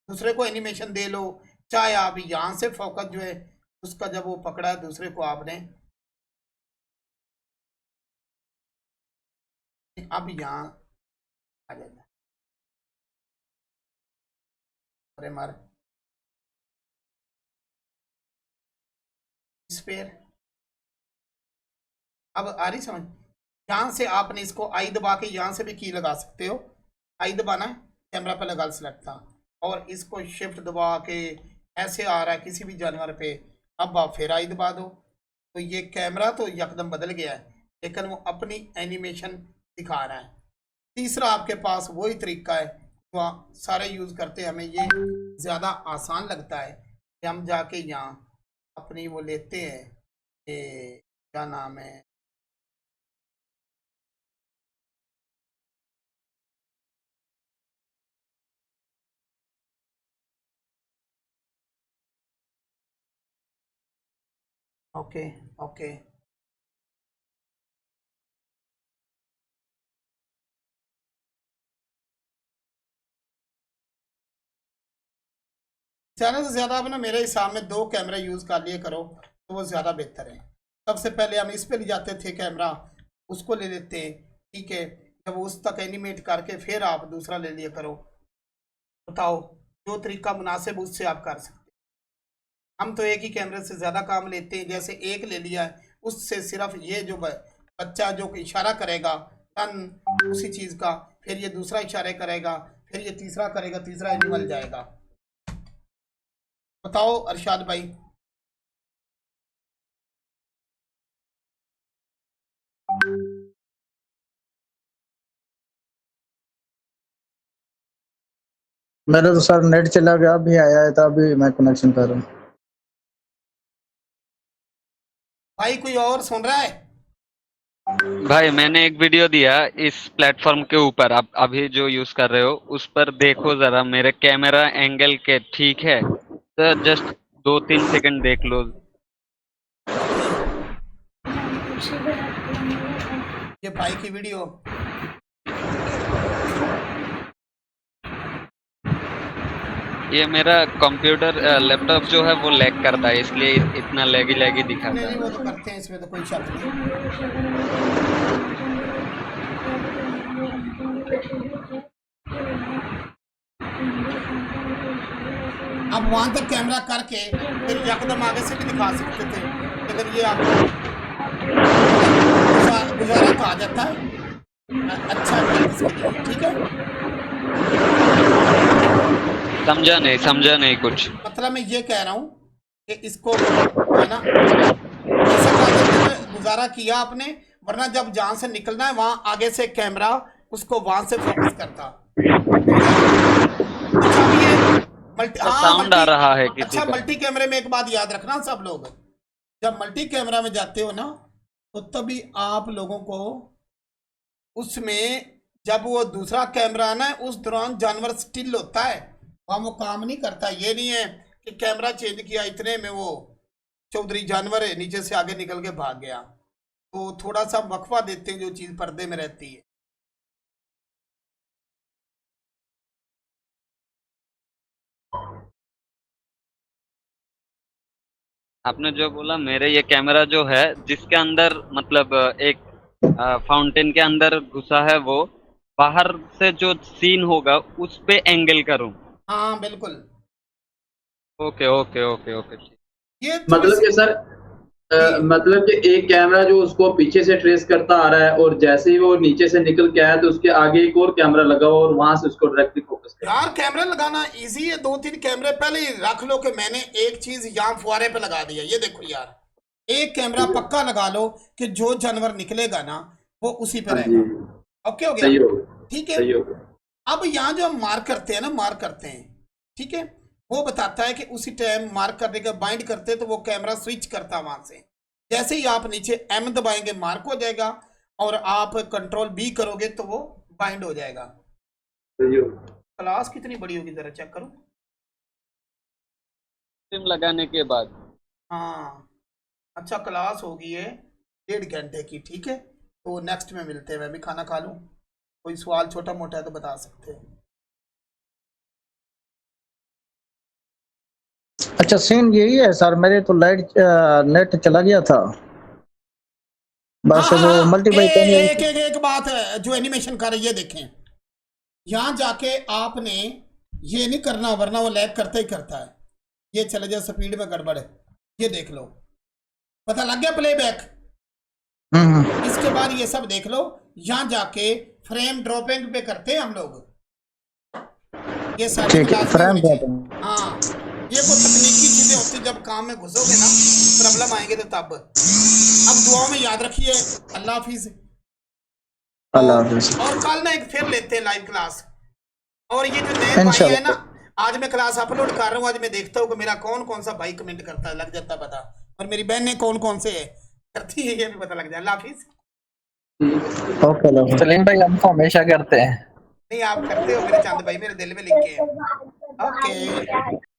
दूसरे को एनिमेशन दे लो, चाहे आप यहाँ से फोकस जो है उसका जब वो पकड़ा है दूसरे को आपने अब यहाँ आ जाएगा। अरे मार स्पेयर, अब आ रही समझ? यहाँ से आपने इसको आई दबा के यहाँ से भी की लगा सकते हो। आई दबाना है, कैमरा पे लगा सेलेक्ट था, और इसको शिफ्ट दबा के ऐसे आ रहा है किसी भी जानवर पे, अब आप फिर आई दबा दो, तो ये कैमरा तो यकदम बदल गया है, लेकिन वो अपनी एनिमेशन दिखा रहा है। तीसरा आपके पास वही तरीका है जो सारे यूज़ करते हैं, हमें ये ज़्यादा आसान लगता है कि हम जाके यहाँ अपनी वो लेते हैं, ये क्या नाम है, ओके ओके, ज़्यादा से ज़्यादा आप ना मेरे हिसाब में 2 कैमरे यूज़ कर लिए करो तो वो ज़्यादा बेहतर है। सबसे पहले हम इस पे ले जाते थे कैमरा, उसको ले लेते हैं, ठीक है, जब उस तक एनिमेट करके फिर आप दूसरा ले लिया करो। बताओ जो तरीका मुनासिब उससे आप कर सकते हैं। हम तो एक ही कैमरे से ज़्यादा काम लेते हैं, जैसे एक ले लिया है उससे सिर्फ ये जो बच्चा जो इशारा करेगा टन उसी चीज़ का, फिर ये दूसरा इशारे करेगा, फिर ये तीसरा करेगा, तीसरा एनिमल जाएगा। बताओ अरशाद भाई। मेरा तो सर नेट चला गया, अभी आया है, तो अभी मैं कनेक्शन कर रहा हूँ। भाई कोई और सुन रहा है? भाई मैंने एक वीडियो दिया इस प्लेटफॉर्म के ऊपर, आप अभी जो यूज कर रहे हो उस पर देखो जरा, मेरे कैमरा एंगल के ठीक है तो जस्ट 2-3 सेकंड देख लो। ये भाई की वीडियो ये मेरा कंप्यूटर लैपटॉप जो है वो लैग करता है, इसलिए इतना लैगी दिखाता नहीं, है। वो तो करते हैं, इसमें तो कोई शक नहीं। अब वहां तक कैमरा करके फिर यकदम आगे से भी दिखा सकते थे, लेकिन ये आपको गुजारा कहा जाता है। अच्छा practice के लिए, ठीक है। समझा नहीं कुछ। मतलब मैं ये कह रहा हूँ कि इसको है ना ऐसा गुजारा किया आपने, वरना जब जहां से निकलना है वहां आगे से कैमरा उसको वहां से फोकस करता। अच्छा ये साउंड आ रहा है किसी अच्छा का। मल्टी कैमरे में एक बात याद रखना सब लोग, जब मल्टी कैमरा में जाते हो ना तो तभी आप लोगों को उसमें जब वो दूसरा कैमरा है ना उस दौरान जानवर स्टिल होता है, वहां वो काम नहीं करता। ये नहीं है कि कैमरा चेंज किया इतने में वो चौधरी जानवर है नीचे से आगे निकल के भाग गया। तो थोड़ा सा वक्फा देते हैं जो चीज पर्दे में रहती है। आपने जो बोला, मेरे ये कैमरा जो है जिसके अंदर मतलब एक फाउंटेन के अंदर घुसा है, वो बाहर से जो सीन होगा उस पे एंगल करूं। हाँ बिल्कुल। Okay okay okay okay. ये मतलब कि सर मतलब कि एक कैमरा जो उसको पीछे से ट्रेस करता आ रहा है और जैसे ही वो नीचे से निकल के आया तो उसके आगे एक और कैमरा लगा हुआ और वहां से उसको डायरेक्टली फोकस कर। यार कैमरा लगाना इजी है, 2-3 कैमरे पहले ही रख लो कि मैंने एक चीज यहाँ फुआरे पे लगा दिया। ये देखो यार, एक कैमरा पक्का लगा लो कि जो जानवर निकलेगा ना वो उसी पे रहेगा। ओके हो गया, ठीक है। अब यहाँ जो हम मार्क करते हैं ना, मार्क करते हैं, ठीक है, वो बताता है कि उसी टाइम मार्क करने का बाइंड करते तो वो कैमरा स्विच करता वहां से। जैसे ही आप नीचे एम दबाएंगे मार्क हो जाएगा, और आप कंट्रोल बी करोगे तो वो बाइंड हो जाएगा। क्लास कितनी बड़ी होगी जरा चेक करो। सिम लगाने के बाद। हाँ अच्छा, क्लास होगी है 1.5 घंटे की, ठीक है। तो नेक्स्ट में मिलते हैं, मैं भी खाना खा लूँ। कोई सवाल छोटा मोटा है तो बता सकते हैं। अच्छा सीन यही है सर, मेरे तो लाइट नेट चला गया था बस। वो मल्टीपल एक बात है जो एनिमेशन कर रही है, देखें यहाँ जाके आपने ये नहीं करना वरना वो लैग करता ही करता है। ये चले जाए स्पीड में गड़बड़ है, ये देख लो, पता लग गया प्लेबैक। इसके बाद ये सब देख लो, यहाँ जाके फ्रेम ड्रॉपिंग पे करते हैं हम लोग। ये सारी हाँ ये कोई तकनीकी चीजें होती, जब काम में घुसोगे ना प्रॉब्लम आएंगे तो तब। अब दुआओं में याद रखिए। अल्लाह हाफिज। और कल ना एक फिर लेते हैं लाइव क्लास। और ये जो नए भाई है ना, आज मैं क्लास अपलोड कर रहा हूँ। आज मैं देखता हूँ कि मेरा कौन कौन सा भाई कमेंट करता है, लग जाता पता। और मेरी बहन ने कौन कौन से करती है ये भी पता लग जाए। अल्लाह हाफिज। ओके सलीम भाई हम तो हमेशा करते हैं। नहीं आप करते हो मेरे चांद भाई, मेरे दिल में लिख के। ओके।